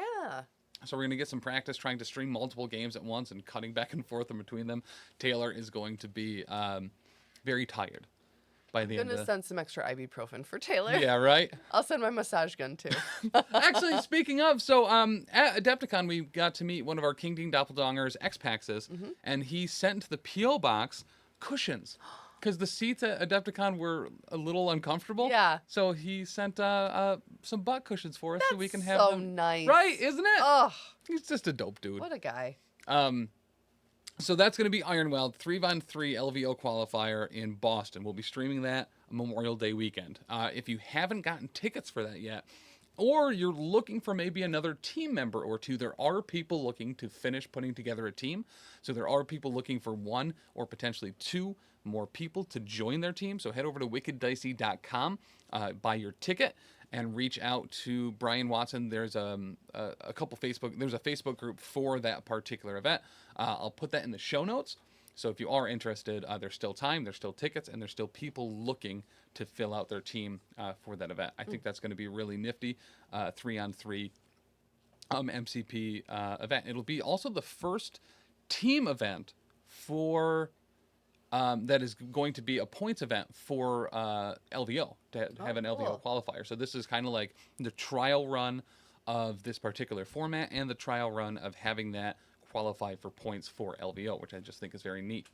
So we're going to get some practice trying to stream multiple games at once and cutting back and forth in between them. Taylor is going to be very tired by the end of the... send some extra ibuprofen for Taylor. Yeah, right? I'll send my massage gun, too. Actually, speaking of, so at Adepticon, we got to meet one of our King Dean Doppelgangers, X-Paxes, and he sent into the P.O. box cushions. Because the seats at Adepticon were a little uncomfortable. Yeah. So he sent some butt cushions for us so we can have so them. Nice. Right, isn't it? Oh. He's just a dope dude. What a guy. So that's going to be Ironweld 3v3 LVO qualifier in Boston. We'll be streaming that Memorial Day weekend. If you haven't gotten tickets for that yet, or you're looking for maybe another team member or two, there are people looking to finish putting together a team. So there are people looking for 1 or potentially 2 more people to join their team. So head over to wickeddicey.com, buy your ticket, and reach out to Brian Watson. There's a Facebook group for that particular event. I'll put that in the show notes. So if you are interested, there's still time, there's still tickets, and there's still people looking to fill out their team for that event. I think that's going to be really nifty, 3-on-3 MCP event. It'll be also the first team event for that is going to be a points event for LVO, to have an LVO qualifier. So this is kind of like the trial run of this particular format and the trial run of having that qualify for points for LVO, which I just think is very neat.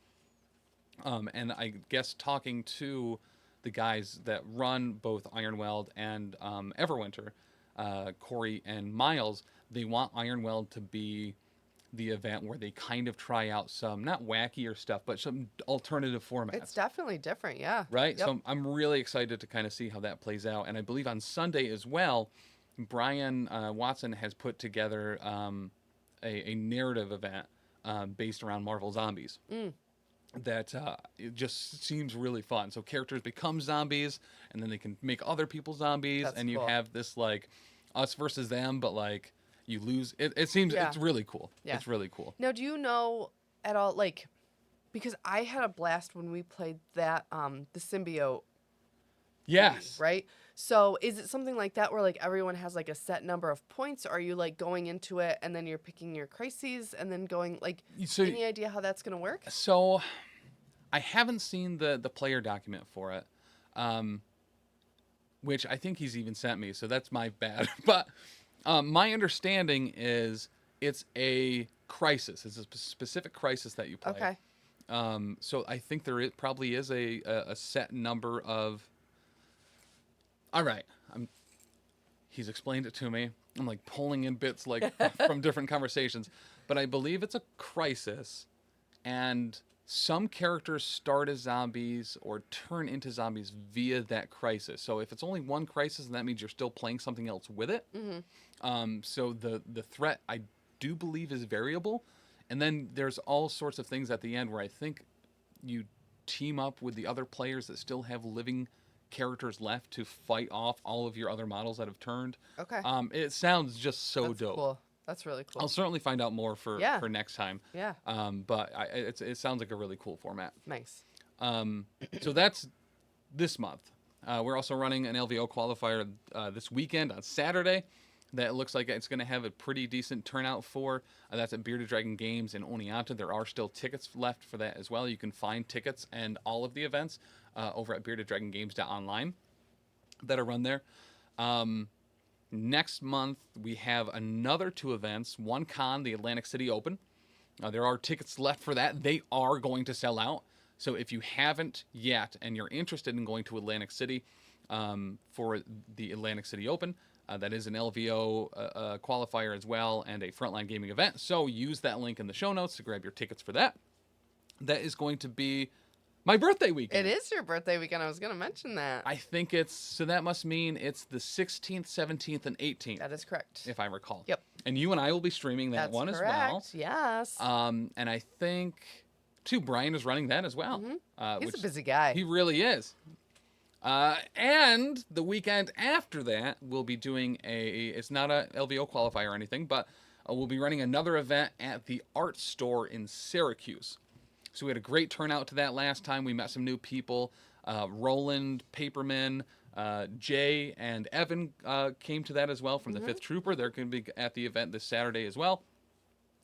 And I guess talking to the guys that run both Ironweld and Everwinter, Corey and Miles, they want Ironweld to be the event where they kind of try out some, not wackier stuff, but some alternative formats. It's definitely different, yeah. Right? Yep. So I'm really excited to kind of see how that plays out. And I believe on Sunday as well, Brian Watson has put together a narrative event based around Marvel Zombies. That it just seems really fun. So characters become zombies, and then they can make other people zombies, and you have this like us versus them, but like you lose. It seems it's really cool. Yeah. It's really cool. Now, do you know at all, like, because I had a blast when we played that the symbiote. Yes. Game, right. So is it something like that where like everyone has like a set number of points? Or are you like going into it and then you're picking your crises and then going like? So, any idea how that's gonna work? So, I haven't seen the player document for it, which I think he's even sent me. So that's my bad. But my understanding is it's a crisis. It's a specific crisis that you play. Okay. So I think there probably is a set number of. All right, he's explained it to me. I'm like pulling in bits like from different conversations, but I believe it's a crisis, and some characters start as zombies or turn into zombies via that crisis. So if it's only one crisis, then that means you're still playing something else with it. So the threat, I do believe, is variable. And then there's all sorts of things at the end where I think you team up with the other players that still have living characters left to fight off all of your other models that have turned. Okay. It sounds just so That's dope. Cool. That's really cool. I'll certainly find out more for next time. Yeah. But it sounds like a really cool format. Nice. So that's this month. We're also running an LVO qualifier this weekend on Saturday. That looks like it's going to have a pretty decent turnout for. That's at Bearded Dragon Games in Oneonta. There are still tickets left for that as well. You can find tickets and all of the events over at beardeddragongames.online that are run there. Next month, we have another 2 events. One con, the Atlantic City Open. There are tickets left for that. They are going to sell out. So if you haven't yet and you're interested in going to Atlantic City for the Atlantic City Open, that is an LVO qualifier as well and a Frontline Gaming event. So use that link in the show notes to grab your tickets for that. That is going to be my birthday weekend. It is your birthday weekend. I was going to mention that. I think so that must mean it's the 16th, 17th, and 18th. That is correct. If I recall. Yep. And you and I will be streaming that one correct. as well. Yes. And I think, too, Brian is running that as well. He's a busy guy. He really is. And the weekend after that, we'll be doing it's not a LVO qualifier or anything, but we'll be running another event at the art store in Syracuse. So we had a great turnout to that last time. We met some new people. Roland, Paperman, Jay, and Evan came to that as well from the 5th Trooper. They're going to be at the event this Saturday as well.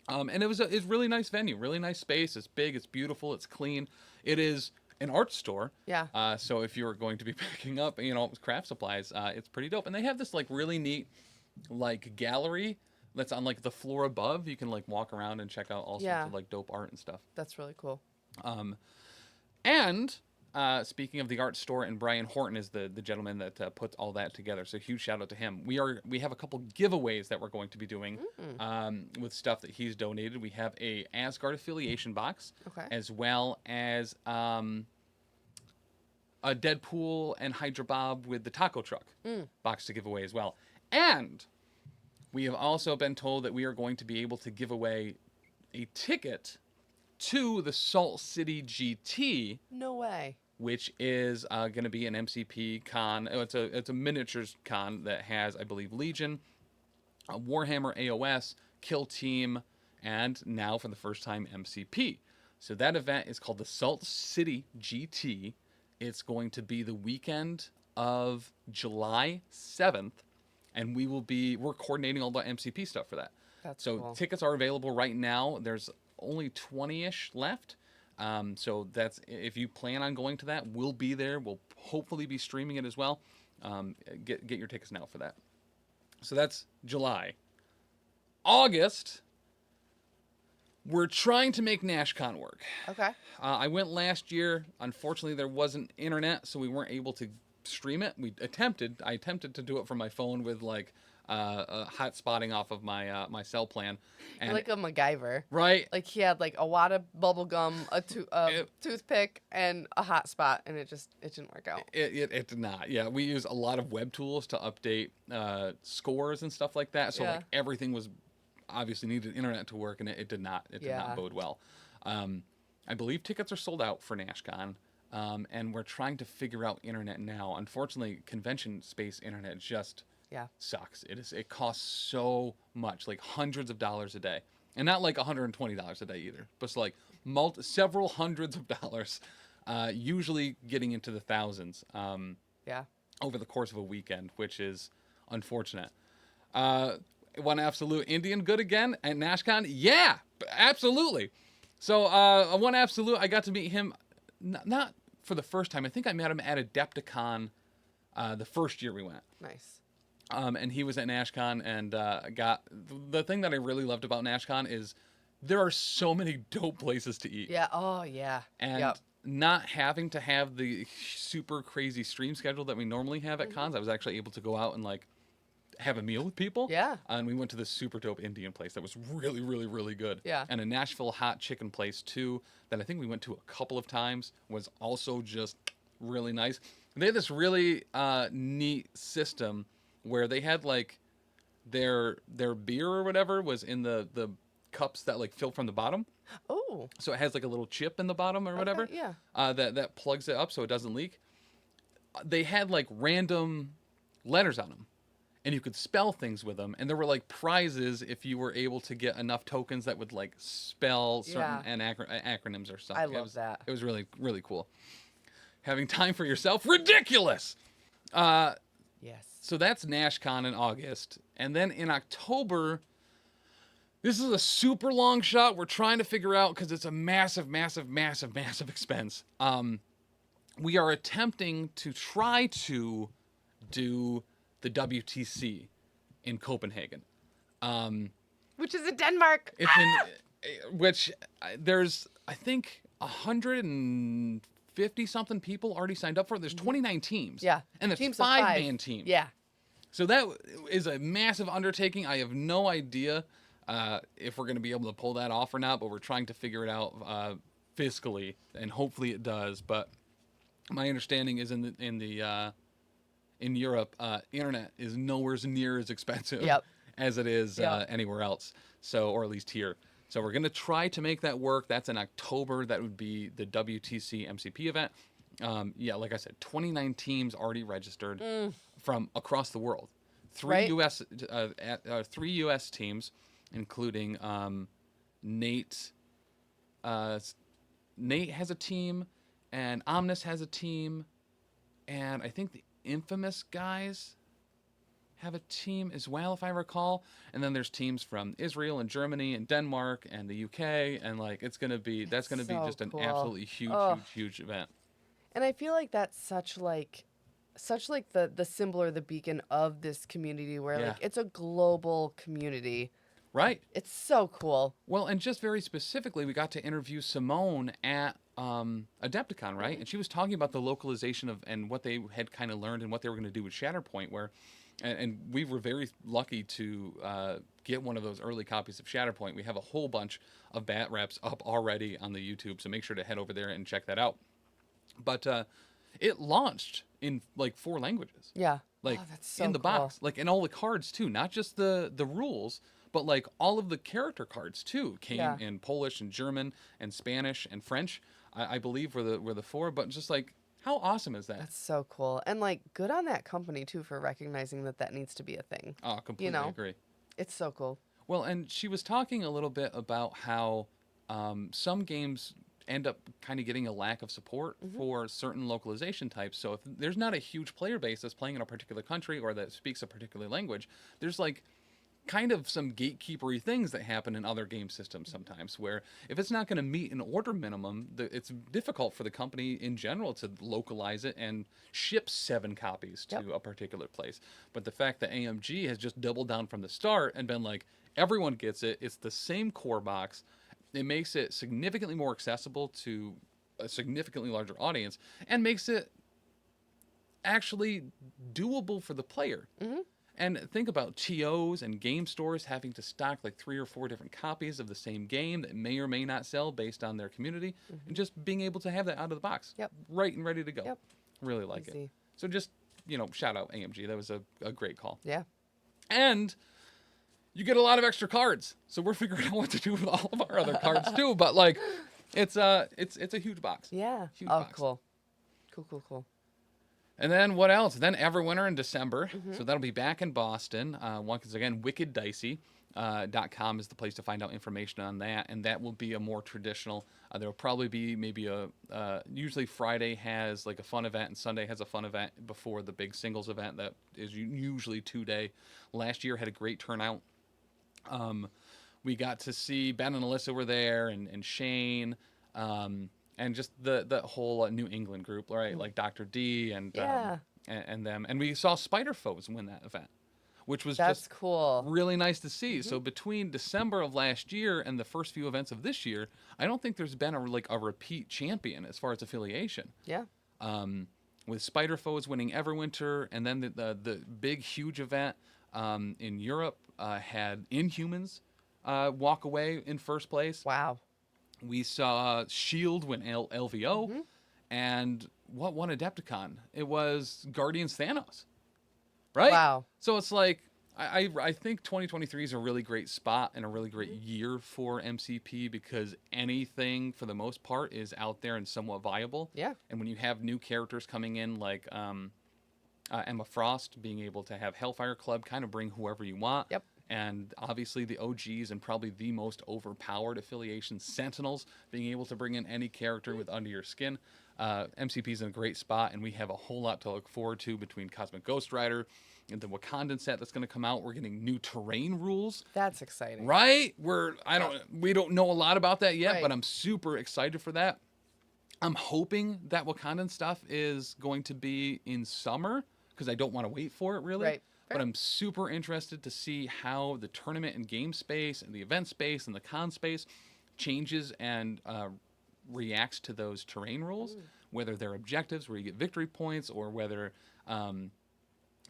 And it's a really nice venue, really nice space. It's big, it's beautiful, it's clean. It is an art store. Yeah. So if you're going to be picking up, craft supplies, it's pretty dope. And they have this really neat gallery that's on the floor above. You can walk around and check out all sorts of dope art and stuff. That's really cool. And speaking of the art store, and Brian Horton is the gentleman that puts all that together. So huge shout out to him. We have a couple giveaways that we're going to be doing with stuff that he's donated. We have a Asgard affiliation box, as well as a Deadpool and Hydra Bob with the taco truck box to give away as well. And we have also been told that we are going to be able to give away a ticket to the Salt City GT. No way. Which is going to be an MCP con. It's a miniatures con that has, I believe, Legion, Warhammer AOS, Kill Team, and now for the first time MCP. So that event is called the Salt City GT. It's going to be the weekend of July 7th, and we're coordinating all the MCP stuff for that. That's so cool. Tickets are available right now. There's only 20-ish left. So that's, if you plan on going to that, we'll be there. We'll hopefully be streaming it as well. Get your tickets now for that. So that's July. August, we're trying to make NashCon work. Okay. I went last year. Unfortunately, there wasn't internet, so we weren't able to stream it. I attempted to do it from my phone with hot spotting off of my cell plan. And like a MacGyver. Right. He had a wad of bubble gum, a toothpick, and a hotspot, and it didn't work out. It did not. Yeah, we use a lot of web tools to update scores and stuff like that. So everything was obviously needed internet to work, and it did not. It did not bode well. I believe tickets are sold out for NashCon. And we're trying to figure out internet now. Unfortunately, convention space internet just sucks. It costs so much, hundreds of dollars a day, and not $120 a day either, but several hundreds of dollars, usually getting into the thousands. Over the course of a weekend, which is unfortunate. One absolute Indian good again at NashCon. Yeah, absolutely. So one absolute, I got to meet him. Not for the first time. I think I met him at Adepticon the first year we went. Nice. And he was at NashCon, and the thing that I really loved about NashCon is there are so many dope places to eat. Yeah. Oh, yeah. And not having to have the super crazy stream schedule that we normally have at cons, I was actually able to go out and have a meal with people. Yeah. And we went to this super dope Indian place that was really, really, really good. Yeah. And a Nashville hot chicken place too that I think we went to a couple of times was also just really nice. And they had this really neat system where they had like their beer or whatever was in the cups that like fill from the bottom. Oh. So it has like a little chip in the bottom or whatever. Yeah. That plugs it up so it doesn't leak. They had like random letters on them, and you could spell things with them. And there were like prizes if you were able to get enough tokens that would like spell certain acronyms or something. I love that. It was really, really cool. Having time for yourself, ridiculous. Yes. So that's NashCon in August, and then in October. This is a super long shot. We're trying to figure out because it's a massive, massive, massive, massive expense. We are attempting to try to do the WTC in Copenhagen. Which is in Denmark. It's in which there's I think 150 something people already signed up for. There's 29 teams. Yeah. And it's Teams 5-man teams. Yeah. So that is a massive undertaking. I have no idea if we're going to be able to pull that off or not, but we're trying to figure it out fiscally, and hopefully it does. But my understanding is in Europe, internet is nowhere near as expensive as it is anywhere else. So, or at least here. So we're going to try to make that work. That's in October. That would be the WTC MCP event. Like I said, 29 teams already registered from across the world. Three U.S. teams, including Nate. Nate has a team, and Omnis has a team, and I think the Infamous guys have a team as well, if I recall. And then there's teams from Israel and Germany and Denmark and the UK, and like that's gonna be just an absolutely huge event. And I feel like that's such like the symbol or the beacon of this community where like it's a global community. Right. It's so cool. Well, and just very specifically, we got to interview Simone at Adepticon, right? And she was talking about the localization of and what they had kind of learned and what they were going to do with Shatterpoint, where, and we were very lucky to get one of those early copies of Shatterpoint. We have a whole bunch of bat reps up already on the YouTube, so make sure to head over there and check that out. But it launched in like 4 languages. Yeah. Like that's so in the cool. box, like and all the cards too, not just the rules, but like all of the character cards too came in Polish and German and Spanish and French. I believe were the 4, but just like how awesome is that? That's so cool. And like good on that company too for recognizing that needs to be a thing. Oh, completely agree. It's so cool. Well, and she was talking a little bit about how some games end up kind of getting a lack of support for certain localization types. So if there's not a huge player base that's playing in a particular country or that speaks a particular language, there's like kind of some gatekeepery things that happen in other game systems sometimes, where if it's not going to meet an order minimum, it's difficult for the company in general to localize it and ship 7 copies to a particular place. But the fact that AMG has just doubled down from the start and been like, everyone gets it, it's the same core box, it makes it significantly more accessible to a significantly larger audience and makes it actually doable for the player. And think about TOs and game stores having to stock like 3 or 4 different copies of the same game that may or may not sell based on their community, and just being able to have that out of the box, right and ready to go. Really like it. So just, shout out AMG. That was a great call. Yeah. And you get a lot of extra cards, so we're figuring out what to do with all of our other cards too. But like, it's a huge box. Yeah. Huge box. Cool. Cool. And then what else? Then Everwinter in December. So that'll be back in Boston. Once again, wickeddicey.com is the place to find out information on that. And that will be a more traditional, there will probably be maybe usually Friday has like a fun event and Sunday has a fun event before the big singles event that is usually 2-day. Last year had a great turnout. We got to see Ben and Alyssa were there and Shane. And just the whole New England group, right? Like Dr. D and them. And we saw Spider Foes win that event, which was just cool. Really nice to see. So between December of last year and the first few events of this year, I don't think there's been a repeat champion as far as affiliation. Yeah. With Spider Foes winning Everwinter, and then the big huge event in Europe had Inhumans walk away in first place. Wow. We saw Shield win LVO, and what won Adepticon? It was Guardians Thanos, right? Wow. So it's like I think 2023 is a really great spot and a really great year for MCP because anything for the most part is out there and somewhat viable. Yeah. And when you have new characters coming in like Emma Frost, being able to have Hellfire Club kind of bring whoever you want. Yep. And obviously the OGs and probably the most overpowered affiliation, Sentinels, being able to bring in any character with under your skin. MCP's in a great spot, and we have a whole lot to look forward to between Cosmic Ghost Rider and the Wakandan set that's going to come out. We're getting new terrain rules. That's exciting. Right? We don't know a lot about that yet, Right. but I'm super excited for that. I'm hoping that Wakandan stuff is going to be in summer because I don't want to wait for it really. Right. But I'm super interested to see how the tournament and game space and the event space and the con space changes and reacts to those terrain rules, whether they're objectives where you get victory points or whether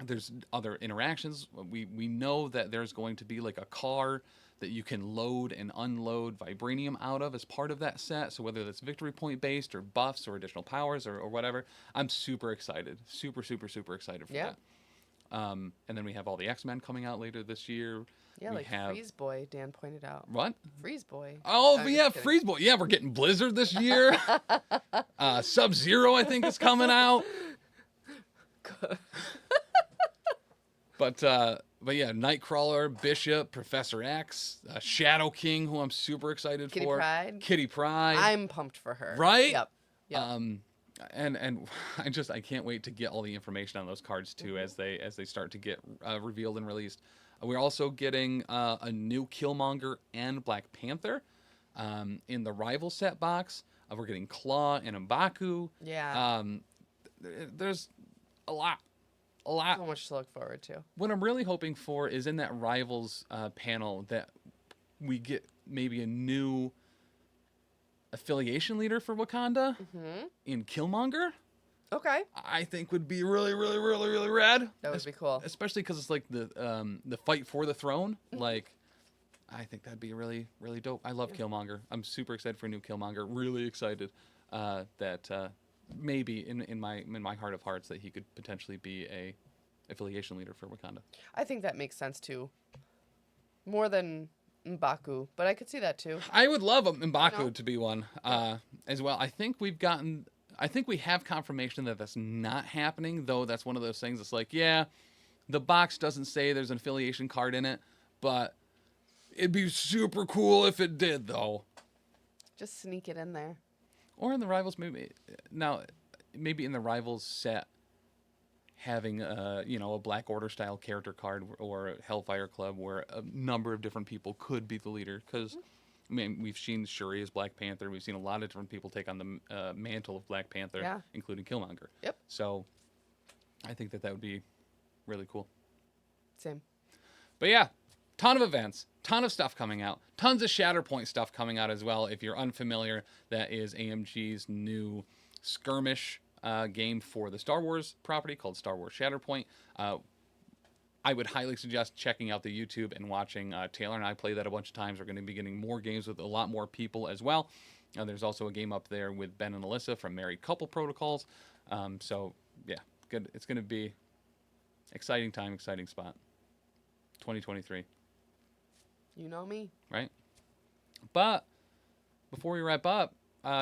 there's other interactions. We know that there's going to be like a car that you can load and unload vibranium out of as part of that set. So whether that's victory point based or buffs or additional powers or whatever, I'm super excited. Super excited for that. And then we have all the X-Men coming out later this year. Yeah, we like have... Freeze Boy, Dan pointed out. What? Freeze Boy. Oh, I'm yeah, just kidding. Freeze Boy. Yeah, we're getting Blizzard this year. Sub-Zero, I think, is coming out. But yeah, Nightcrawler, Bishop, Professor X, Shadow King, who I'm super excited Kitty for. Pryde. Kitty Pryde. I'm pumped for her. Right? Yep. And I can't wait to get all the information on those cards too as they start to get revealed and released. We're also getting a new Killmonger and Black Panther in the rival set box. We're getting Claw and M'Baku. Yeah. There's a lot. So much to look forward to. What I'm really hoping for is in that rivals panel that we get maybe a new affiliation leader for Wakanda in Killmonger. Okay. I think would be really rad. That would be cool. Especially because it's like the fight for the throne. Like, I think that'd be really dope. I love Killmonger. I'm super excited for a new Killmonger. Really excited that maybe in my heart of hearts that he could potentially be a affiliation leader for Wakanda. I think that makes sense too. More than M'Baku, but I could see that too. I would love M'Baku to be one as well. I think we have confirmation that that's not happening, though. That's one of those things. It's like, yeah, the box doesn't say there's an affiliation card in it, but it'd be super cool if it did, though. Just sneak it in there. Or in the Rivals, maybe in the Rivals set, having a Black Order style character card or a Hellfire Club where a number of different people could be the leader. Because I mean, we've seen Shuri as Black Panther. We've seen a lot of different people take on the mantle of Black Panther, including Killmonger. Yep. So I think that would be really cool. Same. But yeah, ton of events, ton of stuff coming out, tons of Shatterpoint stuff coming out as well. If you're unfamiliar, that is AMG's new skirmish game for the Star Wars property called Star Wars Shatterpoint. I would highly suggest checking out the YouTube and watching Taylor and I play that a bunch of times. We're going to be getting more games with a lot more people as well. There's also a game up there with Ben and Alyssa from Married Couple Protocols. So yeah, good. It's going to be exciting time, exciting spot. 2023. You know me. Right? But before we wrap up,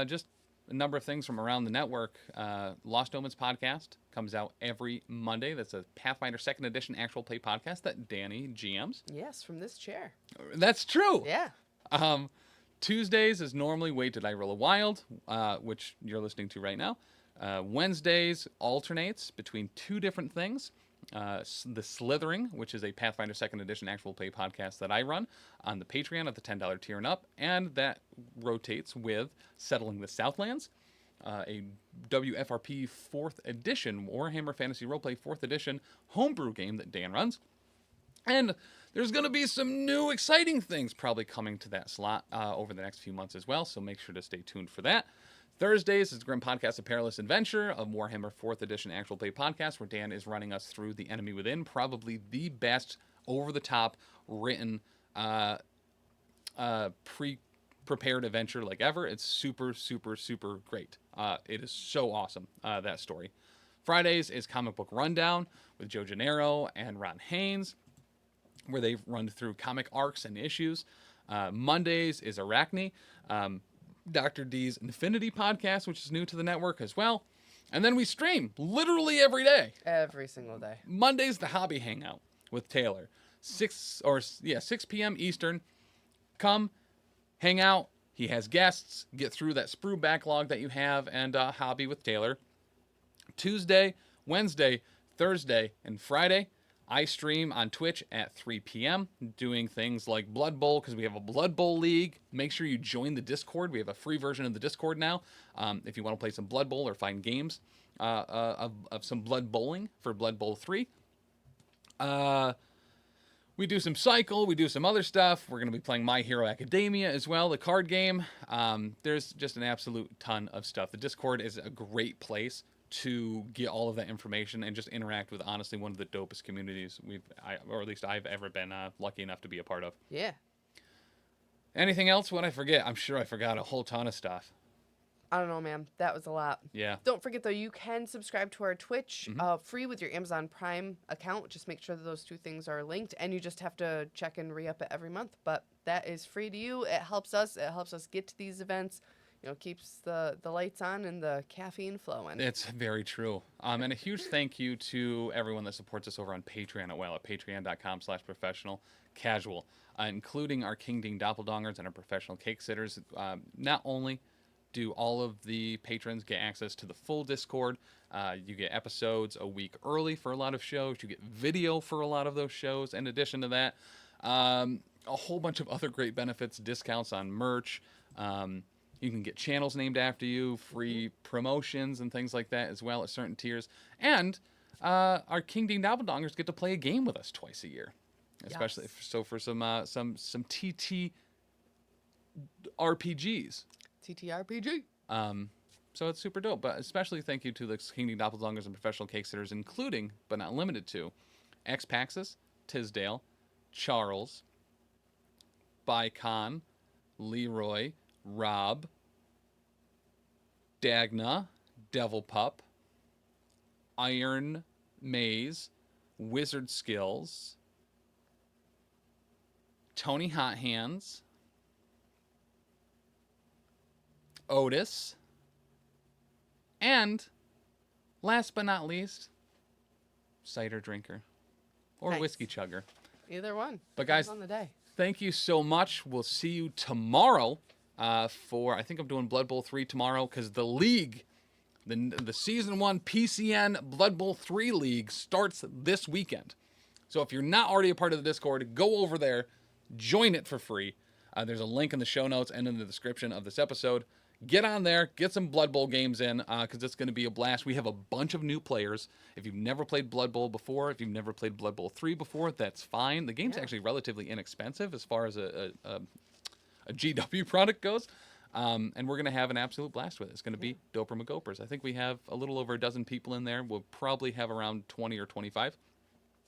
just a number of things from around the network. Lost Omens podcast comes out every Monday. That's a Pathfinder 2nd Edition actual play podcast that Dani GMs. Yes, from this chair. That's true. Yeah. Tuesdays is normally Wait, Did I Roll a Wild, which you're listening to right now. Wednesdays alternates between two different things. The Slithering, which is a Pathfinder 2nd Edition actual play podcast that I run on the Patreon at the $10 tier and up, and that rotates with Settling the Southlands, a WFRP 4th Edition, Warhammer Fantasy Roleplay 4th Edition homebrew game that Dan runs. And there's going to be some new exciting things probably coming to that slot over the next few months as well, so make sure to stay tuned for that. Thursdays is Grim Podcast, A Perilous Adventure, a Warhammer 4th Edition actual play podcast where Dan is running us through The Enemy Within, probably the best over-the-top written pre-prepared adventure like ever. It's super, super, super great. It is so awesome, that story. Fridays is Comic Book Rundown with Joe Gennaro and Ron Haynes, where they run through comic arcs and issues. Mondays is Arachne, Dr. D's Infinity podcast, which is new to the network as well. And then we stream literally every day. Every single day. Monday's the Hobby Hangout with Taylor. 6 p.m. Eastern. Come, hang out. He has guests. Get through that sprue backlog that you have and hobby with Taylor. Tuesday, Wednesday, Thursday, and Friday, I stream on Twitch at 3 p.m. doing things like Blood Bowl, because we have a Blood Bowl league. Make sure you join the Discord. We have a free version of the Discord now. If you want to play some Blood Bowl or find games of some Blood Bowling for Blood Bowl 3. We do some Cycle. We do some other stuff. We're going to be playing My Hero Academia as well, the card game. There's just an absolute ton of stuff. The Discord is a great place to get all of that information and just interact with, honestly, one of the dopest communities or at least I've ever been lucky enough to be a part of. Yeah. Anything else? What I forget? I'm sure I forgot a whole ton of stuff. I don't know, man. That was a lot. Yeah. Don't forget, though, you can subscribe to our Twitch free with your Amazon Prime account. Just make sure that those two things are linked, and you just have to check and re-up it every month. But that is free to you. It helps us. It helps us get to these events. You know, keeps the lights on and the caffeine flowing. It's very true. And a huge thank you to everyone that supports us over on Patreon at patreon.com/professional-casual, including our King Ding Doppelgangers and our professional cake sitters. Not only do all of the patrons get access to the full Discord, you get episodes a week early for a lot of shows. You get video for a lot of those shows. In addition to that, a whole bunch of other great benefits, discounts on merch. You can get channels named after you, free promotions and things like that as well at certain tiers. And our King Dean Doppelgangers get to play a game with us twice a year. Especially for some TT RPGs. TTRPG. So it's super dope. But especially thank you to the King Dean Doppelgangers and professional cake sitters, including, but not limited to, X-Paxis, Tisdale, Charles, Bicon, Leroy, Rob, Dagna, Devil Pup, Iron Maze, Wizard Skills, Tony Hot Hands, Otis, and last but not least, Cider Drinker or Whiskey Chugger. Either one. But guys, on the day. Thank you so much. We'll see you tomorrow for, I think I'm doing Blood Bowl 3 tomorrow because the league, the Season 1 PCN Blood Bowl 3 league starts this weekend. So if you're not already a part of the Discord, go over there, join it for free. There's a link in the show notes and in the description of this episode. Get on there, get some Blood Bowl games in because it's going to be a blast. We have a bunch of new players. If you've never played Blood Bowl before, if you've never played Blood Bowl 3 before, that's fine. The game's actually relatively inexpensive as far as a GW product goes. And we're going to have an absolute blast with it. It's going to be Doper McGopers. I think we have a little over a dozen people in there. We'll probably have around 20 or 25.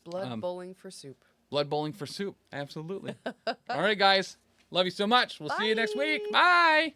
Blood bowling for soup. Blood bowling for soup. Absolutely. All right, guys. Love you so much. We'll see you next week. Bye.